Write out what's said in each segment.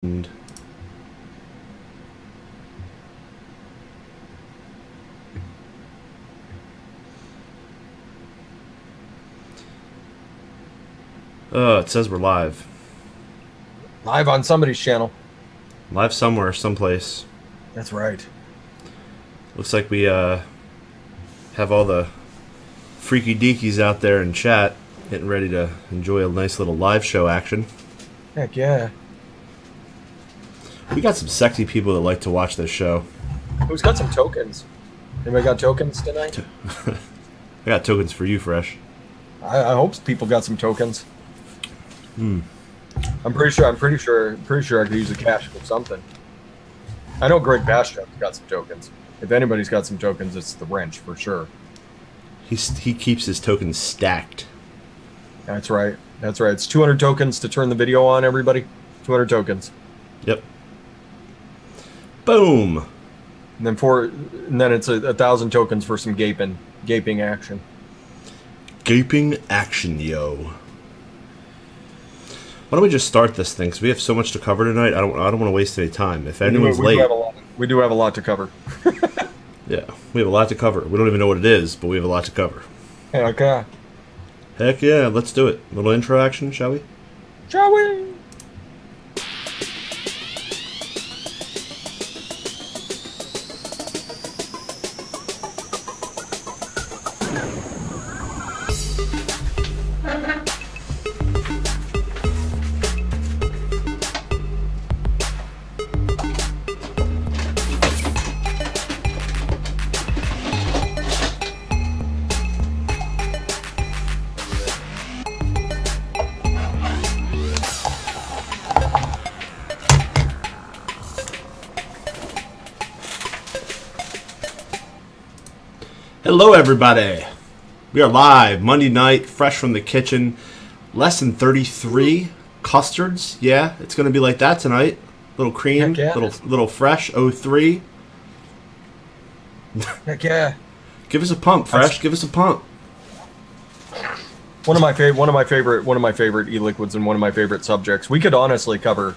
And it says we're live. Live on somebody's channel. Live somewhere, someplace. That's right. Looks like we have all the freaky deakies out there in chat getting ready to enjoy a nice little live show action. Heck yeah. We got some sexy people that like to watch this show. Who's got some tokens? Anybody got tokens tonight? I got tokens for you, Fresh. I hope people got some tokens. Hmm. I'm pretty sure I could use a cash for something. I know Greg Bastrup's got some tokens. If anybody's got some tokens, it's the wrench for sure. He keeps his tokens stacked. That's right. That's right. It's 200 tokens to turn the video on, everybody. 200 tokens. Yep. Boom. And then it's 1,000 tokens for some gaping action. Gaping action, yo. Why don't we just start this thing? Because we have so much to cover tonight. I don't want to waste any time. If anyone's late, we do have a lot to cover. Yeah, we have a lot to cover. We don't even know what it is, but we have a lot to cover. Heck yeah. Heck yeah, let's do it. A little intro action, shall we? Shall we? Hello, everybody. We are live Monday night, fresh from the kitchen. Lesson 33, custards. Yeah, it's going to be like that tonight. Little cream, yeah. little fresh 03. Heck yeah. Give us a pump, Fresh. Give us a pump. One of my favorite e-liquids and one of my favorite subjects. We could honestly cover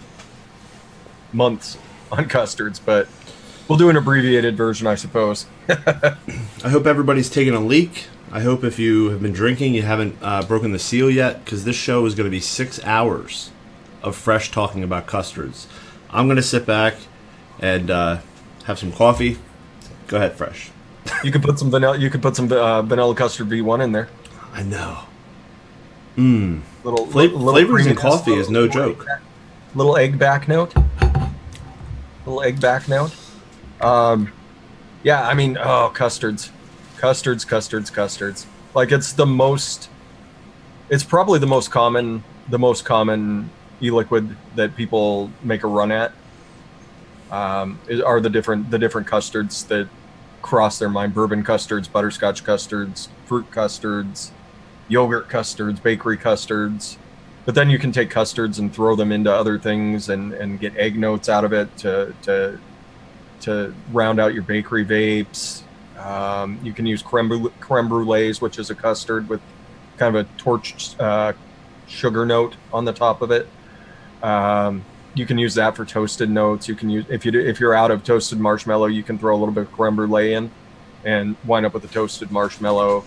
months on custards, but we'll do an abbreviated version, I suppose. I hope everybody's taking a leak. I hope if you have been drinking, you haven't broken the seal yet, because this show is going to be 6 hours of Fresh talking about custards. I'm going to sit back and have some coffee. Go ahead, Fresh. You could put some vanilla. You could put some vanilla custard V1 in there. I know. Little flavors in coffee is no joke. Little egg back note. Little egg back note. Yeah, I mean, oh, custards. Like it's probably the most common e-liquid that people make a run at. Are the different custards that cross their mind: bourbon custards, butterscotch custards, fruit custards, yogurt custards, bakery custards. But then you can take custards and throw them into other things and get egg notes out of it to round out your bakery vapes. You can use creme brulees, which is a custard with kind of a torched sugar note on the top of it. You can use that for toasted notes. You can use, if you're out of toasted marshmallow, you can throw a little bit of creme brulee in and wind up with a toasted marshmallow.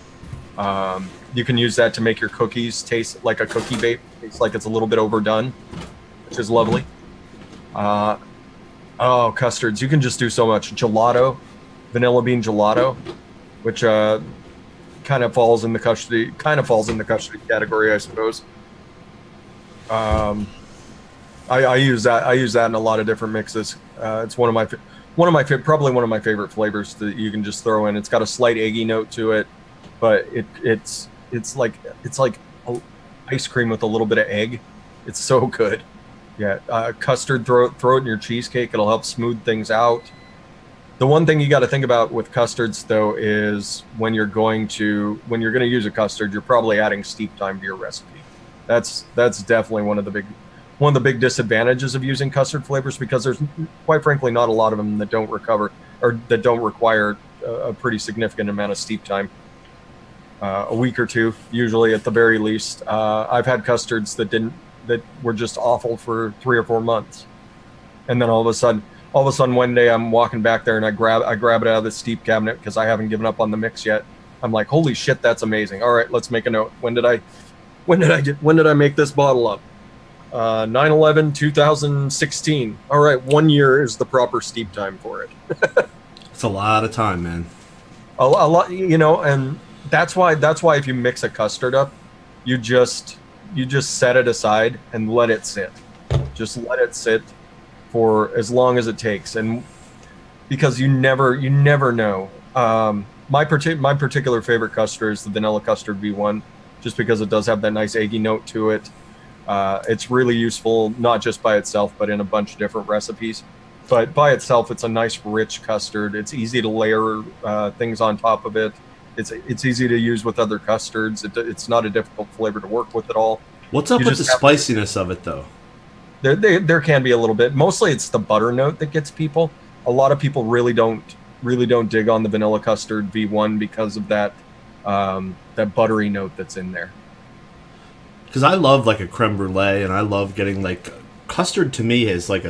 You can use that to make your cookies taste like a cookie vape. It's like it's a little bit overdone, which is lovely. Oh, custards! You can just do so much. Gelato, vanilla bean gelato, which kind of falls in the custody category, I suppose. I use that in a lot of different mixes. It's probably one of my favorite flavors that you can just throw in. It's got a slight eggy note to it, but it's like ice cream with a little bit of egg. It's so good. Yeah, custard, throw it in your cheesecake. It'll help smooth things out. The one thing you got to think about with custards, though, is when you're going to use a custard, you're probably adding steep time to your recipe. That's definitely one of the big disadvantages of using custard flavors, because there's, quite frankly, not a lot of them that don't require a pretty significant amount of steep time. A week or two, usually at the very least. I've had custards that were just awful for 3 or 4 months. And then all of a sudden one day I'm walking back there and I grab it out of the steep cabinet because I haven't given up on the mix yet. I'm like, holy shit, that's amazing. All right, let's make a note. When did I make this bottle up? 9/11/2016. All right, 1 year is the proper steep time for it. It's a lot of time, man. A lot, you know, and that's why if you mix a custard up, you just set it aside and let it sit. Just let it sit for as long as it takes, and because you never know. My particular favorite custard is the vanilla custard V1, just because it does have that nice eggy note to it. It's really useful, not just by itself, but in a bunch of different recipes. But by itself, it's a nice, rich custard. It's easy to layer things on top of it. It's easy to use with other custards. It's not a difficult flavor to work with at all. What's up with the spiciness of it, though? There can be a little bit. Mostly, it's the butter note that gets people. A lot of people really don't dig on the vanilla custard V1 because of that buttery note that's in there. Because I love like a creme brulee, and I love getting like custard. To me is like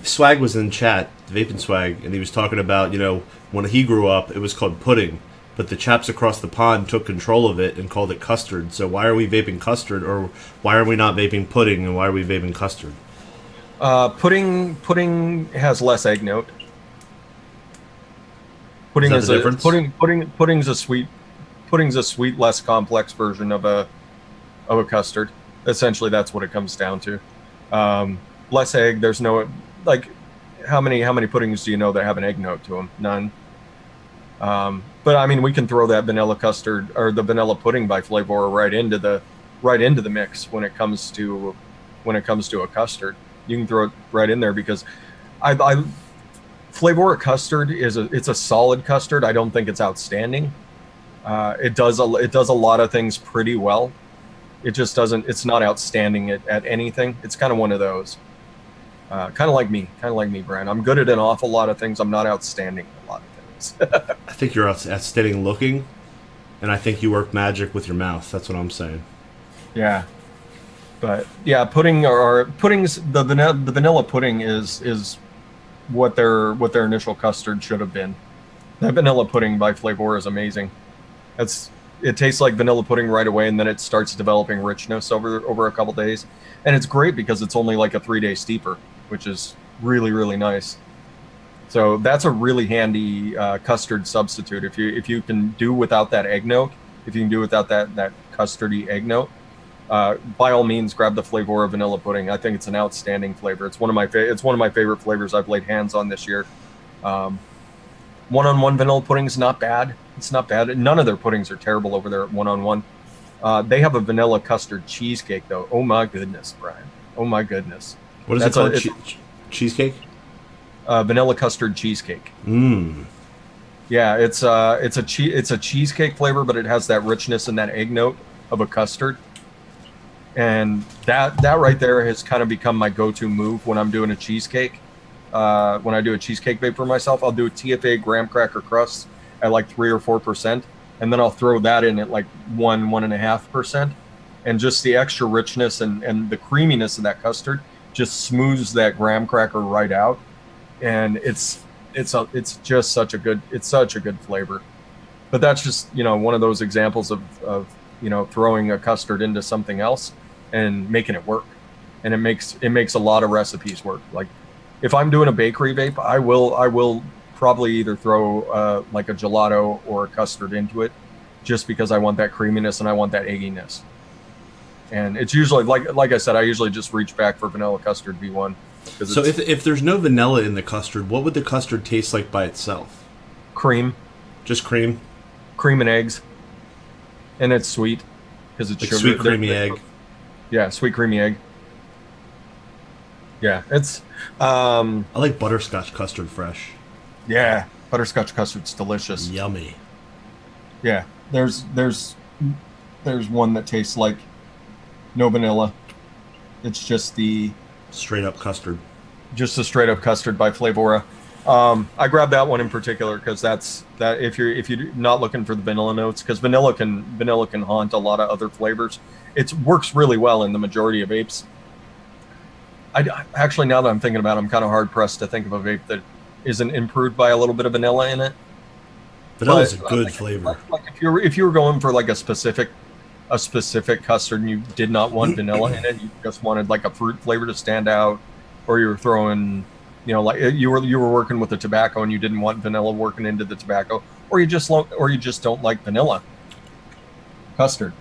Swag was in chat, Vaping Swag, and he was talking about, you know, when he grew up, it was called pudding, but the chaps across the pond took control of it and called it custard. So why are we vaping custard, or why are we not vaping pudding, and why are we vaping custard? Pudding has less egg note. Pudding's a sweet, less complex version of a custard. Essentially, that's what it comes down to. Less egg. There's no, like, how many puddings do you know that have an egg note to them? None. But I mean, we can throw that vanilla custard or the vanilla pudding by Flavora right into the mix when it comes to a custard. You can throw it right in there because Flavora custard it's a solid custard. I don't think it's outstanding. It does a lot of things pretty well. It just doesn't. It's not outstanding at anything. It's kind of one of those. Kind of like me, Brian. I'm good at an awful lot of things. I'm not outstanding at a lot of things. I think you're outstanding looking, and I think you work magic with your mouth. That's what I'm saying. Yeah, but yeah, puddings. The vanilla pudding is what their initial custard should have been. That vanilla pudding by Flavor is amazing. It tastes like vanilla pudding right away, and then it starts developing richness over a couple days, and it's great because it's only like a 3-day steeper, which is really, really nice. So that's a really handy custard substitute. If you can do without that egg note, if you can do without that custardy egg note, by all means, grab the Flavora vanilla pudding. I think it's an outstanding flavor. It's one of my favorite flavors I've laid hands on this year. One-on-one vanilla pudding is not bad. It's not bad. None of their puddings are terrible over there at one-on-one. They have a vanilla custard cheesecake, though. Oh my goodness, Brian. Oh my goodness. What is it called? Cheesecake? Vanilla custard cheesecake. Mmm. Yeah, it's a cheesecake flavor, but it has that richness and that egg note of a custard. And that right there has kind of become my go-to move when I'm doing a cheesecake. When I do a cheesecake vape for myself, I'll do a TFA graham cracker crust at like 3 or 4%, and then I'll throw that in at like 1.5%, and just the extra richness and the creaminess of that custard just smooths that graham cracker right out, and it's just such a good flavor. But that's just, you know, one of those examples of you know, throwing a custard into something else and making it work, and it makes a lot of recipes work. Like if I'm doing a bakery vape, I will probably either throw like a gelato or a custard into it, just because I want that creaminess and I want that egginess. And it's usually like I said, I usually just reach back for vanilla custard V1. So if there's no vanilla in the custard, what would the custard taste like by itself? Cream. Just cream? Cream and eggs. And it's sweet because it's like sugar. Sweet creamy egg. Yeah, sweet creamy egg. Yeah, it's. I like butterscotch custard fresh. Yeah, butterscotch custard's delicious. Yummy. Yeah, there's one that tastes like no vanilla. It's just the straight up custard. Just a straight up custard by Flavora. I grabbed that one in particular because that's if you're not looking for the vanilla notes, because vanilla can haunt a lot of other flavors. It works really well in the majority of vapes. Actually, now that I'm thinking about it, I'm kind of hard pressed to think of a vape that isn't improved by a little bit of vanilla in it. Vanilla's a good flavor. Like if you were going for like a specific custard and you did not want vanilla in it, you just wanted like a fruit flavor to stand out, or you were throwing, you know, like you were working with the tobacco and you didn't want vanilla working into the tobacco, or you just don't like vanilla. Custard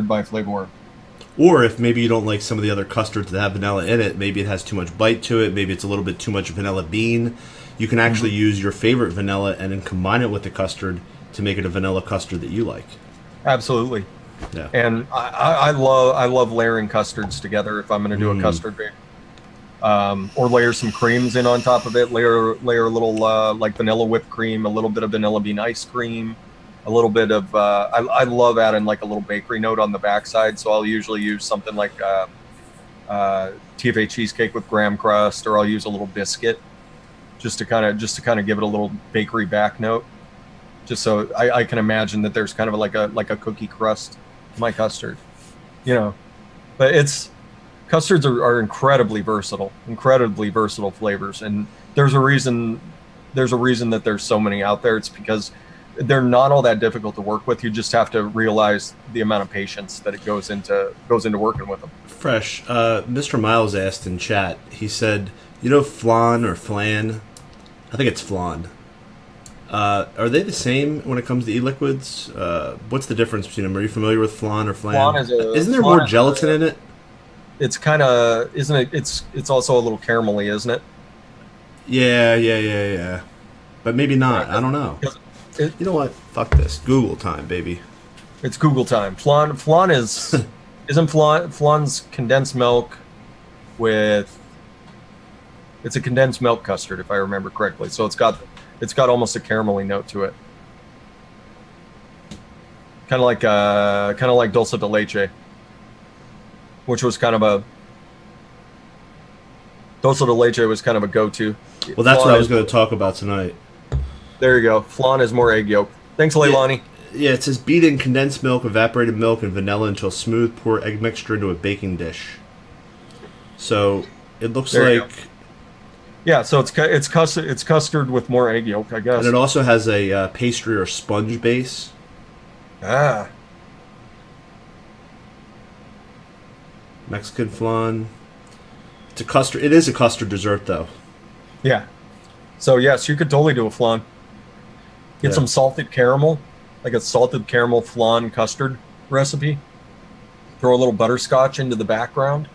by Flavor. Or if maybe you don't like some of the other custards that have vanilla in it, maybe it has too much bite to it, maybe it's a little bit too much vanilla bean, you can actually use your favorite vanilla and then combine it with the custard to make it a vanilla custard that you like. Absolutely. Yeah. And I love layering custards together if I'm going to do a custard vape. Or layer some creams in on top of it, layer a little like vanilla whipped cream, a little bit of vanilla bean ice cream, a little bit of I love adding like a little bakery note on the backside, so I'll usually use something like TFA cheesecake with graham crust, or I'll use a little biscuit just to kind of give it a little bakery back note, just so I can imagine that there's kind of like a cookie crust to my custard, you know. But custards are incredibly versatile flavors, and there's a reason that there's so many out there. It's because they're not all that difficult to work with. You just have to realize the amount of patience that it goes into working with them. Fresh. Mr. Miles asked in chat, he said, you know flan or flan? I think it's flan. Are they the same when it comes to e-liquids? What's the difference between them? Are you familiar with flan or flan? Isn't there more gelatin in it? It's kind of, isn't it? It's also a little caramelly, isn't it? Yeah. But maybe not. I don't know. You know what? Fuck this. Google time, baby. It's Google time. Flan is isn't flan's condensed milk with. It's a condensed milk custard, if I remember correctly. So it's got almost a caramelly note to it. Kind of like dulce de leche, which was kind of a. Dulce de leche was kind of a go-to. Well, that's what I was going to talk about tonight. There you go. Flan is more egg yolk. Thanks, Leilani. Yeah, it says beat in condensed milk, evaporated milk, and vanilla until smooth. Pour egg mixture into a baking dish. So it looks like. Yeah, so it's custard with more egg yolk, I guess. And it also has a pastry or sponge base. Ah. Mexican flan. It's a custard. It is a custard dessert, though. Yeah. So yes, you could totally do a flan. Get some salted caramel, like a salted caramel flan custard recipe. Throw a little butterscotch into the background,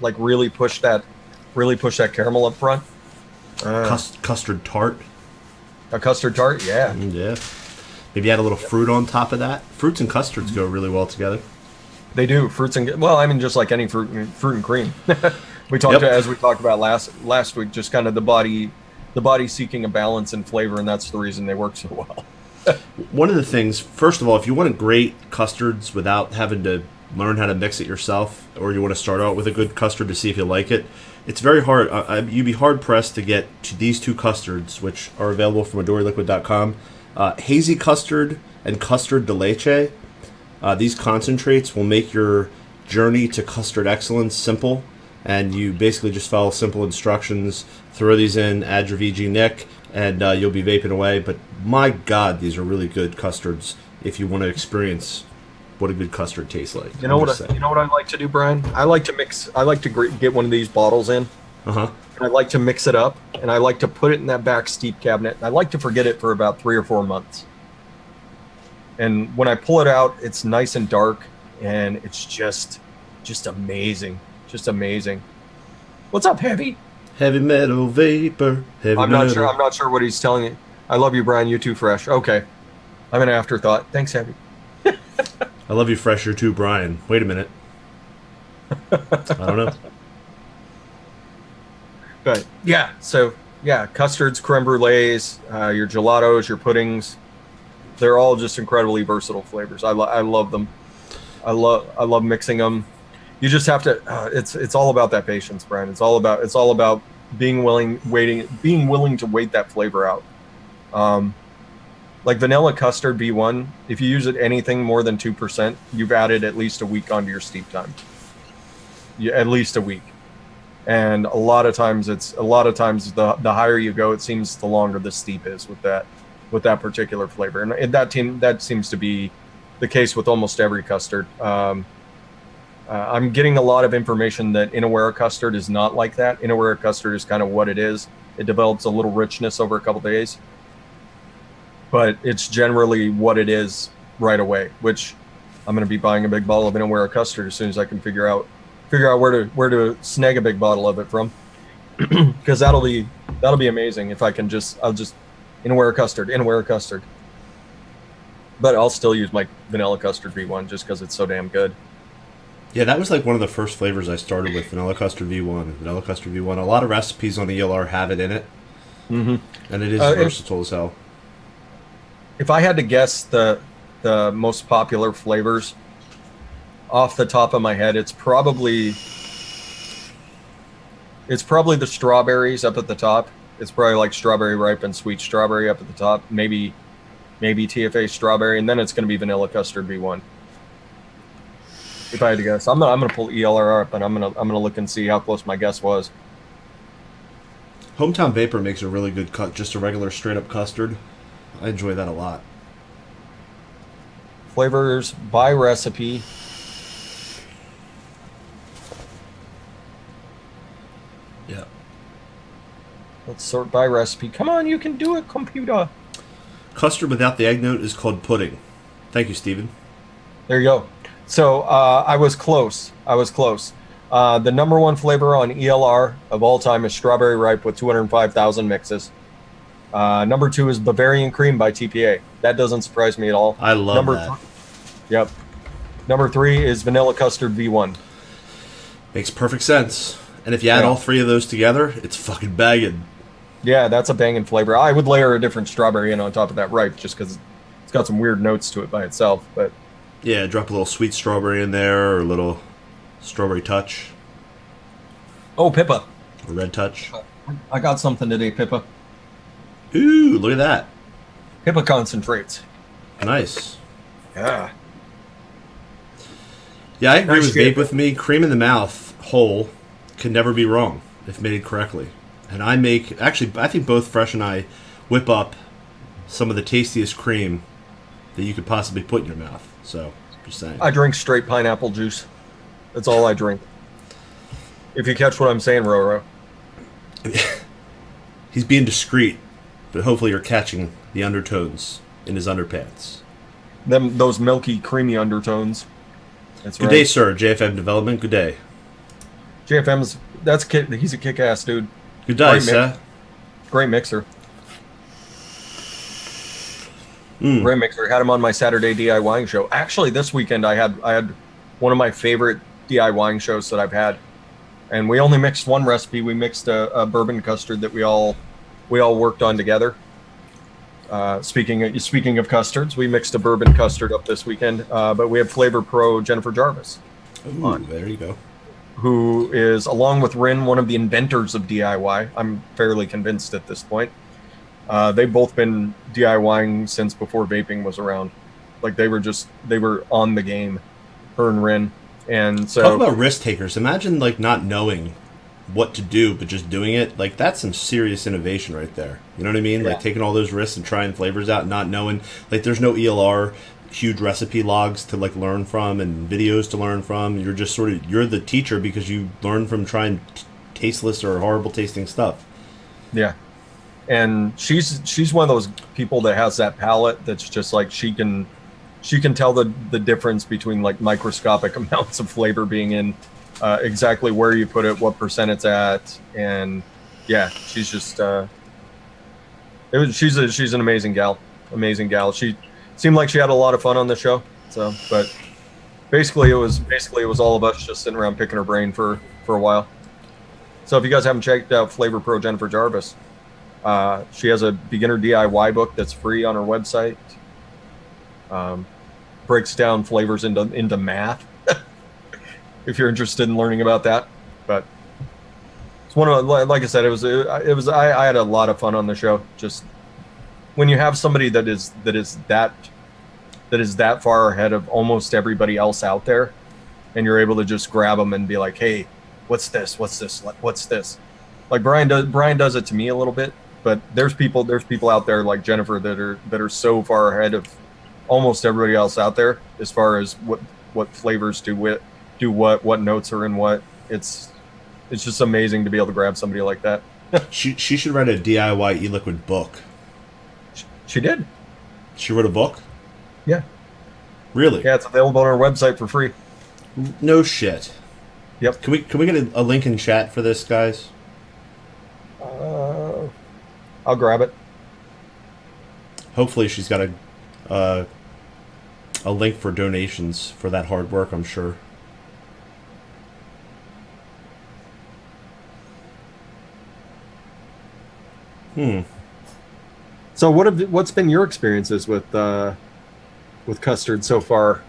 like really push that caramel up front. Custard tart. A custard tart, yeah. Yeah. Maybe add a little fruit on top of that. Fruits and custards go really well together. They do. Just like any fruit and cream. As we talked about last week, just kind of the body seeking a balance and flavor, and that's the reason they work so well. One of the things, first of all, if you want great custards without having to learn how to mix it yourself, or you want to start out with a good custard to see if you like it, it's very hard. You'd be hard-pressed to get to these two custards, which are available from AdoryLiquid.com. Hazy custard and custard de leche. These concentrates will make your journey to custard excellence simple, and you basically just follow simple instructions, throw these in, add your VG Nick, and you'll be vaping away. But my God, these are really good custards if you want to experience what a good custard tastes like. You know what I like to do, Brian? I like to get one of these bottles in. And I like to mix it up, and I like to put it in that back steep cabinet. I like to forget it for about 3 or 4 months. And when I pull it out, it's nice and dark, and it's just amazing. Just amazing. What's up, Heavy? Heavy metal vapor. I'm not sure what he's telling you. I love you, Brian. You too, Fresh. Okay. I'm an afterthought. Thanks, Heavy. I love you, Fresh. You're too, Brian. Wait a minute. I don't know. But yeah, so yeah, custards, creme brulees, your gelatos, your puddings. They're all just incredibly versatile flavors. I love them. I love mixing them. You just have to. It's all about that patience, Brian. It's all about being willing to wait that flavor out. Like vanilla custard B1, if you use it anything more than 2%, you've added at least a week onto your steep time. At least a week. And a lot of times the higher you go, it seems the longer the steep is with that particular flavor. And that seems to be the case with almost every custard. I'm getting a lot of information that Inawera custard is not like that. Inawera custard is kind of what it is. It develops a little richness over a couple days, but it's generally what it is right away, which I'm going to be buying a big bottle of Inawera custard as soon as I can figure out where to snag a big bottle of it from, because that'll be amazing if I'll just Inawera custard. But I'll still use my vanilla custard V1 just because it's so damn good. Yeah, that was like one of the first flavors I started with, vanilla custard V1. Vanilla custard V1. A lot of recipes on the ELR have it in it, and it is versatile as hell. If I had to guess the most popular flavors off the top of my head, it's probably the strawberries up at the top. It's probably like strawberry ripe and sweet strawberry up at the top. Maybe TFA strawberry, and then it's going to be vanilla custard V1. If I had to guess, I'm gonna pull ELR up and I'm gonna look and see how close my guess was. Hometown Vapor makes a really good cut, just a regular straight up custard. I enjoy that a lot. Flavors by recipe. Yeah. Let's sort by recipe. Come on, you can do it, computer. Custard without the egg note is called pudding. Thank you, Steven. There you go. So I was close. The number one flavor on ELR of all time is strawberry ripe with 205,000 mixes. Number two is Bavarian cream by TPA. That doesn't surprise me at all. I love that. Yep. Number three is vanilla custard V1. Makes perfect sense. And if you add all three of those together, it's fucking banging. Yeah, that's a banging flavor. I would layer a different strawberry in on top of that ripe just because it's got some weird notes to it by itself, but. Yeah, drop a little sweet strawberry in there, or a little strawberry touch. Oh, Pippa. A red touch. I got something today, Pippa. Ooh, look at that. Pippa concentrates. Nice. Yeah. Yeah, I agree with Vape with me. Cream in the mouth, whole, can never be wrong if made correctly. And I think both Fresh and I whip up some of the tastiest cream that you could possibly put in your mouth. So, just saying. I drink straight pineapple juice. That's all I drink. If you catch what I'm saying, Roro. He's being discreet, but hopefully you're catching the undertones in his underpants. Those milky, creamy undertones. That's Good day, sir. JFM Development. Good day. He's a kick-ass dude. Good day, sir. Great mixer. Great mixer. Had him on my Saturday DIYing show. Actually, this weekend I had one of my favorite DIYing shows that I've had, and we only mixed one recipe. We mixed a bourbon custard that we all worked on together. Speaking of custards, we mixed a bourbon custard up this weekend. But we have Flavor Pro Jennifer Jarvis. Ooh, there you go. Who is, along with Rin, one of the inventors of DIY. I'm fairly convinced at this point. They've both been DIYing since before vaping was around. Like they were on the game, her and Rin. And so talk about risk takers. Imagine like not knowing what to do, but just doing it. Like that's some serious innovation right there. You know what I mean? Yeah. Like taking all those risks and trying flavors out, and not knowing. Like there's no ELR huge recipe logs to like learn from and videos to learn from. You're just you're the teacher because you learn from trying tasteless or horrible tasting stuff. Yeah. And she's one of those people that has that palate that's just like she can tell the difference between like microscopic amounts of flavor being in exactly where you put it, what percent it's at, and yeah, she's just she's an amazing gal. She seemed like she had a lot of fun on the show. So, but basically it was all of us just sitting around picking her brain for a while. So if you guys haven't checked out Flavor Pro Jennifer Jarvis, she has a beginner DIY book that's free on her website. Breaks down flavors into math. If you're interested in learning about that, but it's one of, like I said, I had a lot of fun on the show. Just when you have somebody that is that far ahead of almost everybody else out there, and you're able to just grab them and be like, hey, what's this? What's this? What's this? Like Brian does it to me a little bit, but there's people out there like Jennifer that are so far ahead of almost everybody else out there as far as what flavors do what notes are in what. It's just amazing to be able to grab somebody like that. She should write a DIY e-liquid book. She did. She wrote a book? Yeah. Really? Yeah, it's available on our website for free. No shit. Yep. Can we get a link in chat for this, guys? I'll grab it. Hopefully she's got a link for donations for that hard work, I'm sure. So what's been your experiences with custard so far,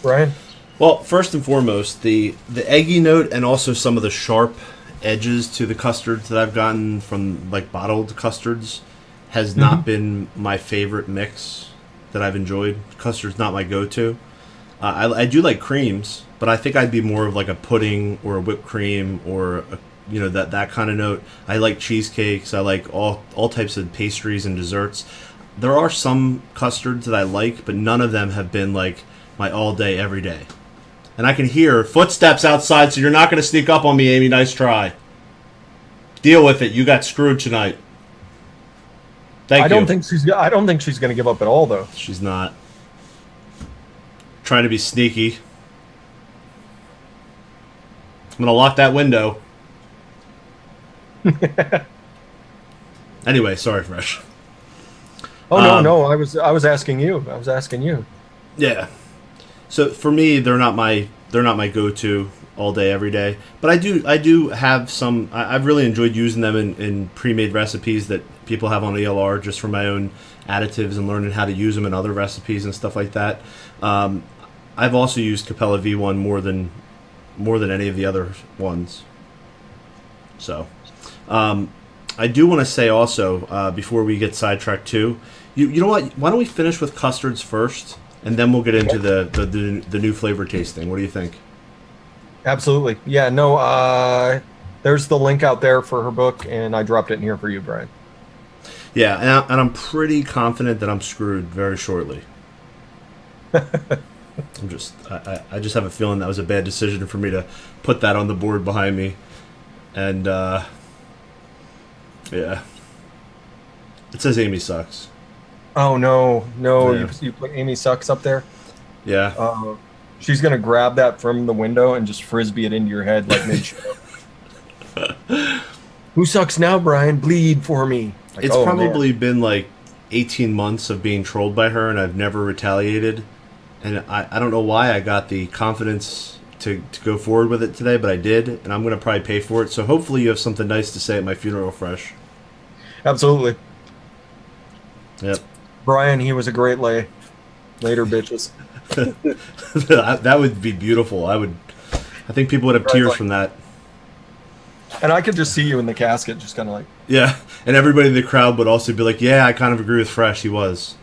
Brian? Well, first and foremost, the eggy note and also some of the sharp edges to the custards that I've gotten from like bottled custards has not been my favorite mix that I've enjoyed. Custard's not my go-to. I do like creams, but I think I'd be more of like a pudding or a whipped cream or that kind of note. I like cheesecakes. I like all types of pastries and desserts. There are some custards that I like, but none of them have been like my all day, every day. And I can hear footsteps outside, so you're not going to sneak up on me, Amy. Nice try. Deal with it. You got screwed tonight. Thank you. I don't think she's going to give up at all, though. She's not. Trying to be sneaky. I'm going to lock that window. Anyway, sorry, Fresh. Oh no, I was asking you. Yeah. So for me, they're not my go-to all day, every day. But I do have some. I've really enjoyed using them in pre-made recipes that people have on ELR just for my own additives and learning how to use them in other recipes and stuff like that. I've also used Capella V1 more than any of the other ones. So, I do want to say also before we get sidetracked too, you know what? Why don't we finish with custards first, and then we'll get into the new flavor tasting. What do you think? Absolutely. Yeah. No. There's the link out there for her book, and I dropped it in here for you, Brian. Yeah, and I'm pretty confident that I'm screwed very shortly. I just have a feeling that was a bad decision for me to put that on the board behind me, and yeah, it says Amy sucks. Oh no, Yeah. you put Amy sucks up there. Yeah. She's gonna grab that from the window and just frisbee it into your head like mid-show. Who sucks now, Brian? Bleed for me. Like, it's probably been like 18 months of being trolled by her, and I've never retaliated. And I don't know why I got the confidence to go forward with it today, but I did, and I'm going to probably pay for it. So hopefully you have something nice to say at my funeral, Fresh. Absolutely. Yep. Brian, he was a great lay. Later, bitches. That would be beautiful. I think people would have tears from that. And I could just see you in the casket, just kind of like... Yeah, and everybody in the crowd would also be like, yeah, I kind of agree with Fresh. He was.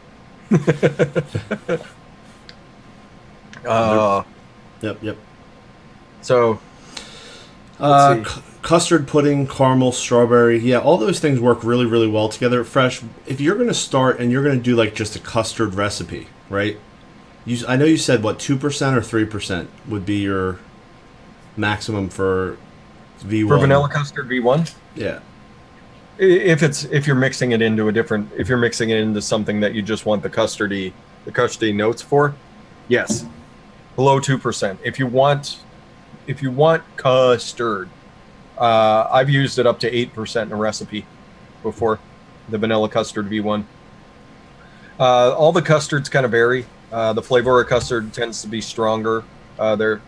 Yep. So, custard pudding, caramel, strawberry. Yeah, all those things work really, really well together. Fresh, if you're going to start and you're going to do like just a custard recipe, right? I know you said, what, 2% or 3% would be your maximum for V1? For vanilla custard V1? Yeah. If you're mixing it into something that you just want the custardy notes for, yes. Below 2%. If you want custard, I've used it up to 8% in a recipe before, the vanilla custard V1. All the custards kind of vary. The flavor of custard tends to be stronger. They're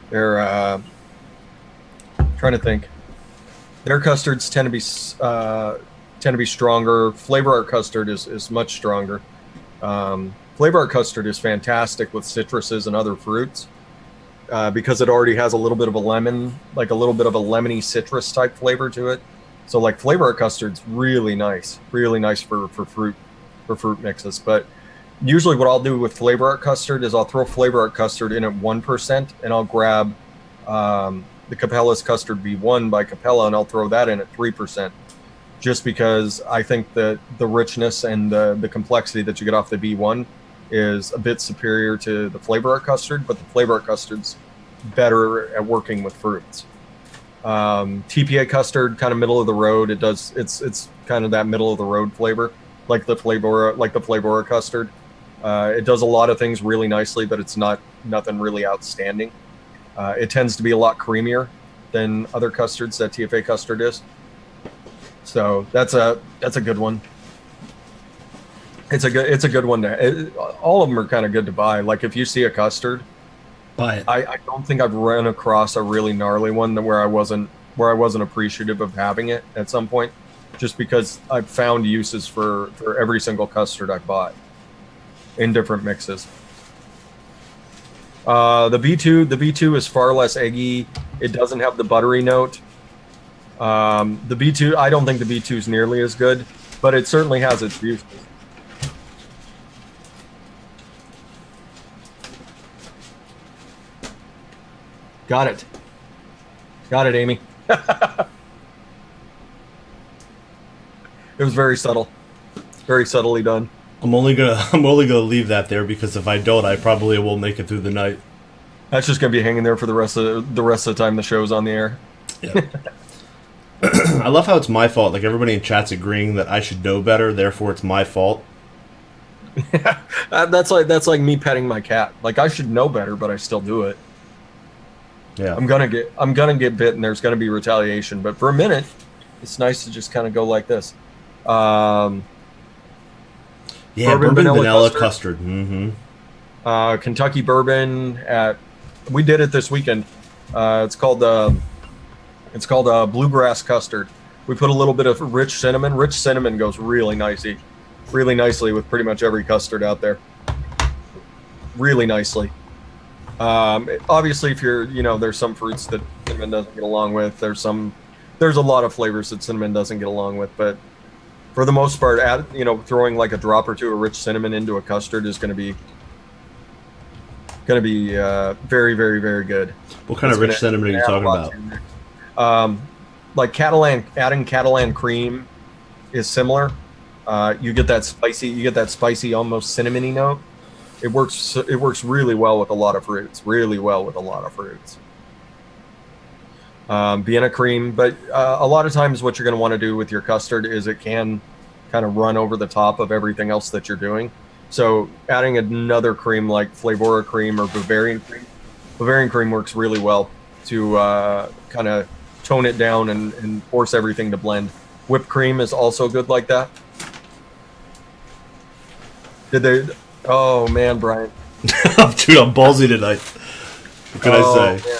trying to think. Their custards tend to be stronger. Flavor art custard is much stronger. Flavor art custard is fantastic with citruses and other fruits because it already has a little bit of a lemon, like a little bit of a lemony citrus type flavor to it. So like flavor art custard's really nice for fruit mixes. But usually what I'll do with flavor art custard is I'll throw flavor art custard in at 1%, and I'll grab the Capella's Custard V1 by Capella, and I'll throw that in at 3%, just because I think that the richness and the complexity that you get off the V1 is a bit superior to the Flavor Art Custard, but the Flavor Art Custard's better at working with fruits. TPA Custard, kind of middle of the road. It's kind of that middle of the road flavor, like the Flavor Custard. It does a lot of things really nicely, but it's nothing really outstanding. It tends to be a lot creamier than other custards that TFA Custard is. So that's a good one. It's a good one all of them are kind of good to buy. Like if you see a custard, buy it. I don't think I've run across a really gnarly one where I wasn't appreciative of having it at some point, just because I've found uses for every single custard I bought in different mixes. The V2 is far less eggy. It doesn't have the buttery note. The V2, I don't think the V2 is nearly as good, but it certainly has its uses. Got it, Amy. It was very subtle, very subtly done. I'm only gonna leave that there, because if I don't, I probably won't make it through the night. That's just gonna be hanging there for the rest of the time the show's on the air. Yeah. I love how it's my fault. Like everybody in chat's agreeing that I should know better, therefore it's my fault. Yeah, that's like me petting my cat. Like I should know better, but I still do it. Yeah, I'm gonna get bit, and there's gonna be retaliation. But for a minute, it's nice to just kind of go like this. Yeah, bourbon vanilla custard. Mm-hmm. Kentucky bourbon we did it this weekend. It's called bluegrass custard. We put a little bit of rich cinnamon. Rich cinnamon goes really nicely with pretty much every custard out there. Really nicely. Obviously, if you're, there's some fruits that cinnamon doesn't get along with. There's a lot of flavors that cinnamon doesn't get along with, but for the most part, throwing like a drop or two of rich cinnamon into a custard is going to be very, very, very good. What kind of rich cinnamon are you talking about? Like adding Catalan cream is similar. You get that spicy, almost cinnamony note. It works really well with a lot of fruits. Vienna cream, but a lot of times what you're going to want to do with your custard is it can kind of run over the top of everything else that you're doing. So adding another cream like Flavora cream or Bavarian cream works really well to kind of tone it down and force everything to blend. Whipped cream is also good like that. Oh man, Brian. Dude, I'm ballsy tonight. What can I say? Man.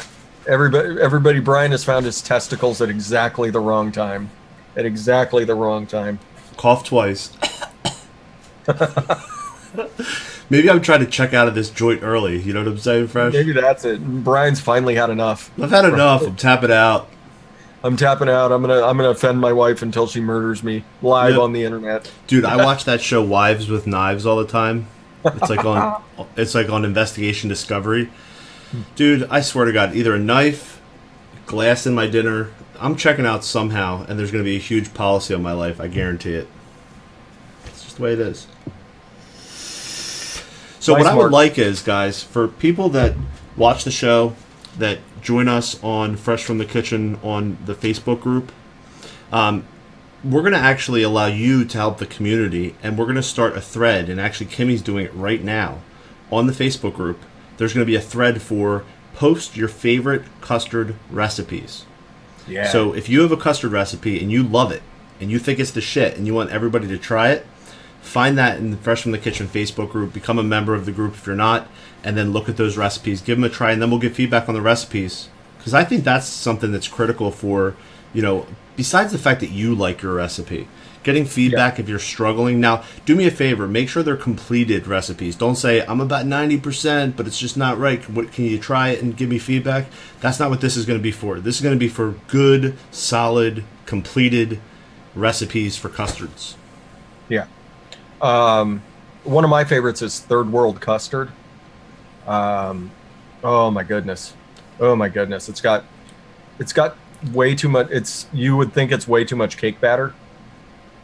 Everybody, Brian has found his testicles at exactly the wrong time. Cough twice. Maybe I'm trying to check out of this joint early. You know what I'm saying, Fresh? Maybe that's it. Brian's finally had enough. I've had enough. I'm tapping out. I'm gonna offend my wife until she murders me live on the internet. Dude, I watch that show Wives with Knives all the time. It's like on Investigation Discovery. Dude, I swear to God, either a knife, glass in my dinner, I'm checking out somehow, and there's going to be a huge policy on my life. I guarantee it. It's just the way it is. So what I would like is, guys, for people that watch the show, that join us on Fresh from the Kitchen on the Facebook group, we're going to actually allow you to help the community, and we're going to start a thread, and actually Kimmy's doing it right now on the Facebook group. There's going to be a thread for post your favorite custard recipes. Yeah. So if you have a custard recipe and you love it, and you think it's the shit, and you want everybody to try it, find that in the Fresh from the Kitchen Facebook group, become a member of the group if you're not, and then look at those recipes, give them a try, and then we'll get feedback on the recipes. Because I think that's something that's critical for, besides the fact that you like your recipe, getting feedback if you're struggling. Now, do me a favor, make sure they're completed recipes. Don't say, I'm about 90%, but it's just not right. Can you try it and give me feedback? That's not what this is going to be for. This is going to be for good, solid, completed recipes for custards. Yeah. One of my favorites is Third World Custard. Oh my goodness. It's got It's got way too much. You would think it's way too much cake batter,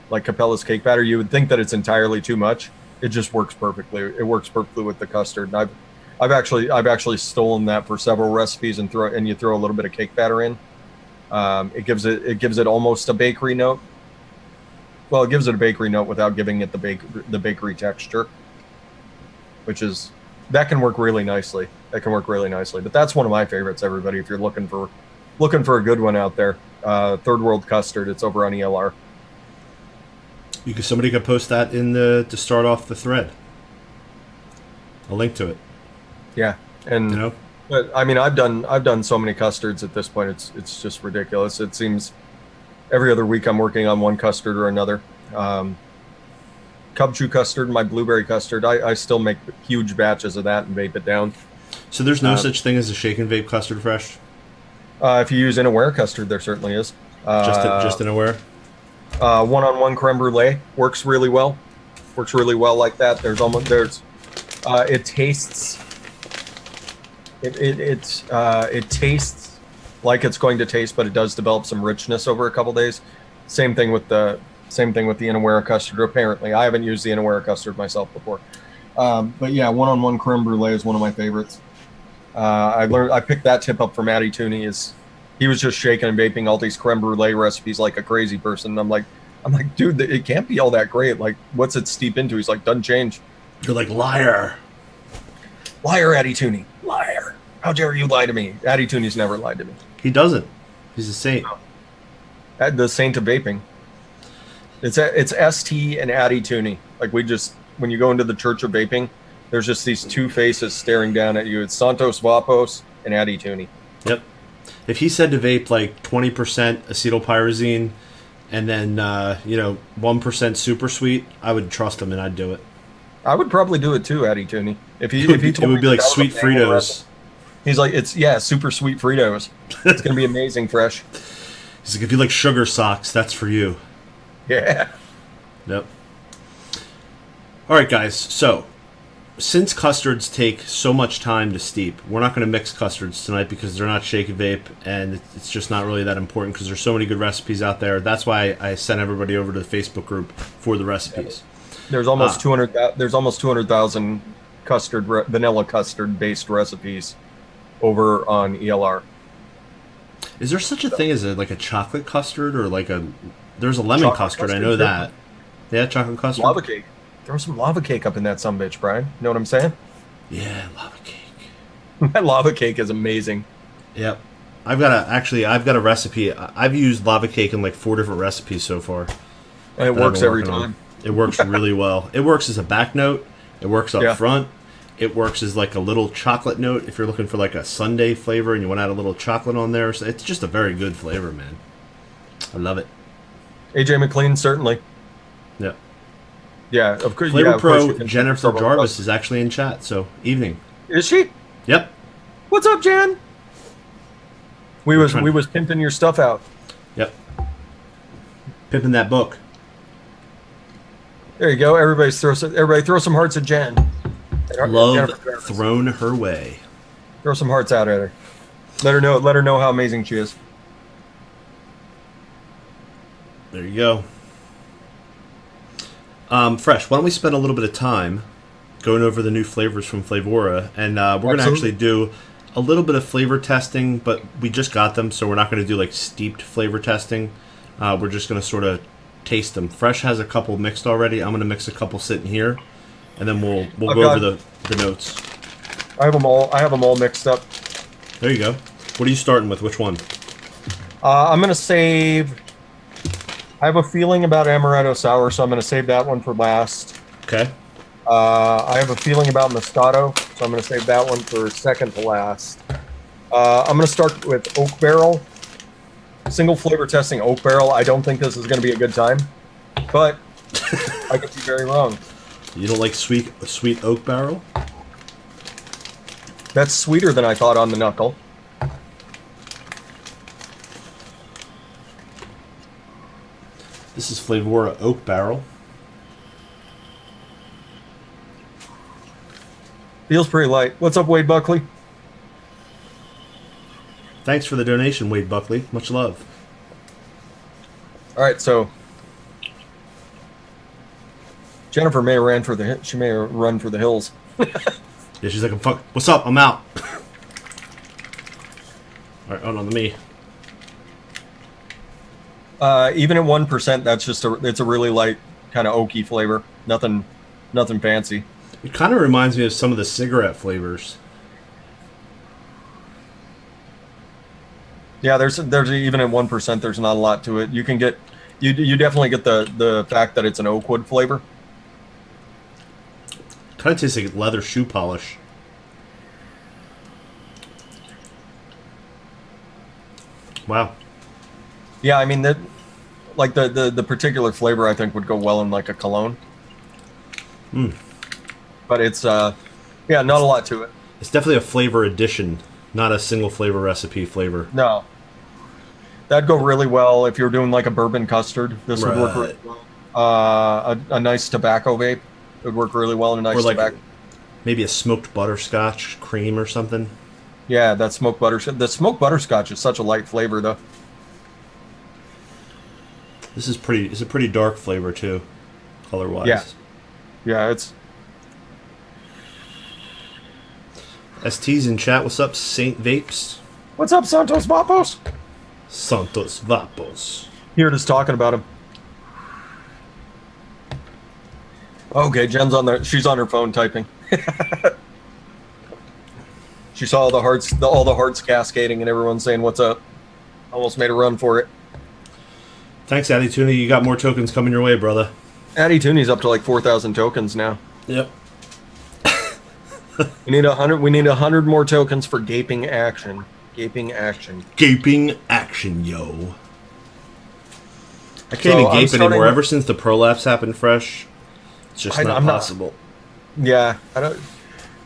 like Capella's cake batter. You would think that it's entirely too much. It just works perfectly. It works perfectly with the custard. And I've actually stolen that for several recipes and you throw a little bit of cake batter in. It gives it almost a bakery note. Well, it gives it a bakery note without giving it the bakery texture, that can work really nicely. That can work really nicely. But that's one of my favorites, everybody. If you're looking for a good one out there, Third World Custard. It's over on ELR. Somebody could post that to start off the thread. A link to it. Yeah, and but I mean, I've done so many custards at this point. It's just ridiculous. It seems every other week I'm working on one custard or another. Cub Chew custard, my blueberry custard. I still make huge batches of that and vape it down. So there's no such thing as a shake and vape custard fresh? If you use Inaware custard, there certainly is. Just Inaware? One-on-one creme brulee works really well. Works really well like that. It tastes. It tastes like it's going to taste, but it does develop some richness over a couple days. Same thing with the Inaware custard. Apparently, I haven't used the Inaware custard myself before, but yeah, one-on-one creme brulee is one of my favorites. I picked that tip up from Addy Tooney. He was just shaking and vaping all these creme brulee recipes like a crazy person. And I'm like, dude, it can't be all that great. Like, what's it steep into? He's like, doesn't change. You're like, liar. Liar, Addy Tooney. Liar. How dare you lie to me? Addy Tooney's never lied to me. He doesn't. He's a saint. No. The saint of vaping. It's ST and Addy Tooney. Like, when you go into the church of vaping, there's just these two faces staring down at you. It's Santos Vapos and Addy Tooney. Yep. If he said to vape like 20% acetylpyrazine and then 1% super sweet, I would trust him and I'd do it. I would probably do it too, Addy Tooney. If he told it would be like sweet Fritos. He's like, super sweet Fritos. It's gonna be amazing fresh. He's like, if you like sugar socks, that's for you. Yeah. Yep. All right, guys. So, since custards take so much time to steep, we're not going to mix custards tonight because they're not shake and vape, and it's just not really that important because there's so many good recipes out there. That's why I sent everybody over to the Facebook group for the recipes. There's almost 200,000 vanilla custard based recipes over on ELR. Is there such a thing as a chocolate custard or there's a lemon custard? I know that. Yeah, chocolate custard. Lava cake. Throw some lava cake up in that sumbitch, Brian. You know what I'm saying? Yeah, lava cake. That lava cake is amazing. Yep. I've got a recipe. I've used lava cake in 4 different recipes so far. And it works every time. It works really well. It works as a back note. It works up front. It works as a little chocolate note if you're looking for a sundae flavor and you want to add a little chocolate on there. So it's just a very good flavor, man. I love it. AJ McLean, certainly. Yeah. Yeah, of course. Flavor Pro Jennifer Jarvis is actually in chat, so evening. Is she? Yep. What's up, Jen? We was pimping your stuff out. Yep. Pimping that book. There you go. Everybody throw some hearts at Jen. Love thrown her way. Throw some hearts out at her. Let her know how amazing she is. There you go. Fresh, why don't we spend a little bit of time going over the new flavors from Flavora, and we're going to actually do a little bit of flavor testing, but we just got them, so we're not going to do steeped flavor testing. We're just going to sort of taste them. Fresh has a couple mixed already. I'm going to mix a couple sitting here, and then we'll go over the notes. I have them all mixed up. There you go. What are you starting with? Which one? I'm going to save... I have a feeling about Amaretto Sour, so I'm going to save that one for last. Okay. I have a feeling about Moscato, so I'm going to save that one for second to last. I'm going to start with Oak Barrel. Single flavor testing Oak Barrel. I don't think this is going to be a good time, but I could be very wrong. You don't like sweet Oak Barrel? That's sweeter than I thought on the knuckle. This is Flavora Oak Barrel. Feels pretty light. What's up, Wade Buckley? Thanks for the donation, Wade Buckley. Much love. All right, so Jennifer may run for the hills. Yeah, she's like, "Fuck, what's up? I'm out." All right, hold on to me. Even at 1%, that's just it's a really light kind of oaky flavor. Nothing fancy. It kind of reminds me of some of the cigarette flavors. Yeah, there's even at 1%, there's not a lot to it. You can get you definitely get the fact that it's an oak wood flavor. Kind of tastes like leather shoe polish. Wow. Yeah, I mean that, like the particular flavor I think would go well in like a cologne. Hmm. But it's yeah, not a lot to it. It's definitely a flavor addition, not a single flavor recipe flavor. No. That'd go really well if you're doing like a bourbon custard. This would work really well. A nice tobacco vape would work really well in a nice tobacco. Maybe a smoked butterscotch cream or something. Yeah, that smoked butterscotch. The smoked butterscotch is such a light flavor, though. This is pretty. It's a pretty dark flavor too, color-wise. Yeah, yeah. It's ST's in chat. What's up, Saint Vapes? What's up, Santos Vapos? Santos Vapos. Here, just talking about him. Okay, Jen's on there. She's on her phone typing. She saw all the hearts cascading, and everyone saying "What's up?" Almost made a run for it. Thanks, Addy Tuna. You got more tokens coming your way, brother. Addy Tooney's up to like 4,000 tokens now. Yep. We need 100. We need 100 more tokens for gaping action. Gaping action. Gaping action, yo. I can't even gape anymore. Ever since the prolapse happened fresh, it's just not possible. Yeah, I don't.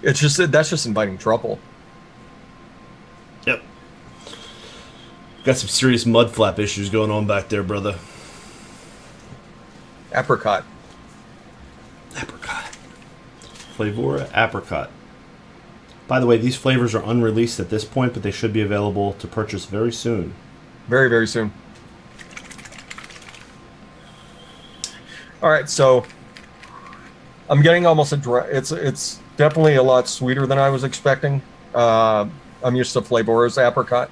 It's just that's just inviting trouble. Yep. Got some serious mud flap issues going on back there, brother. Apricot. Apricot. Flavora apricot. By the way, these flavors are unreleased at this point, but they should be available to purchase very soon. Very, very soon. All right, so I'm getting almost a dry. It's definitely a lot sweeter than I was expecting. I'm used to Flavora's apricot.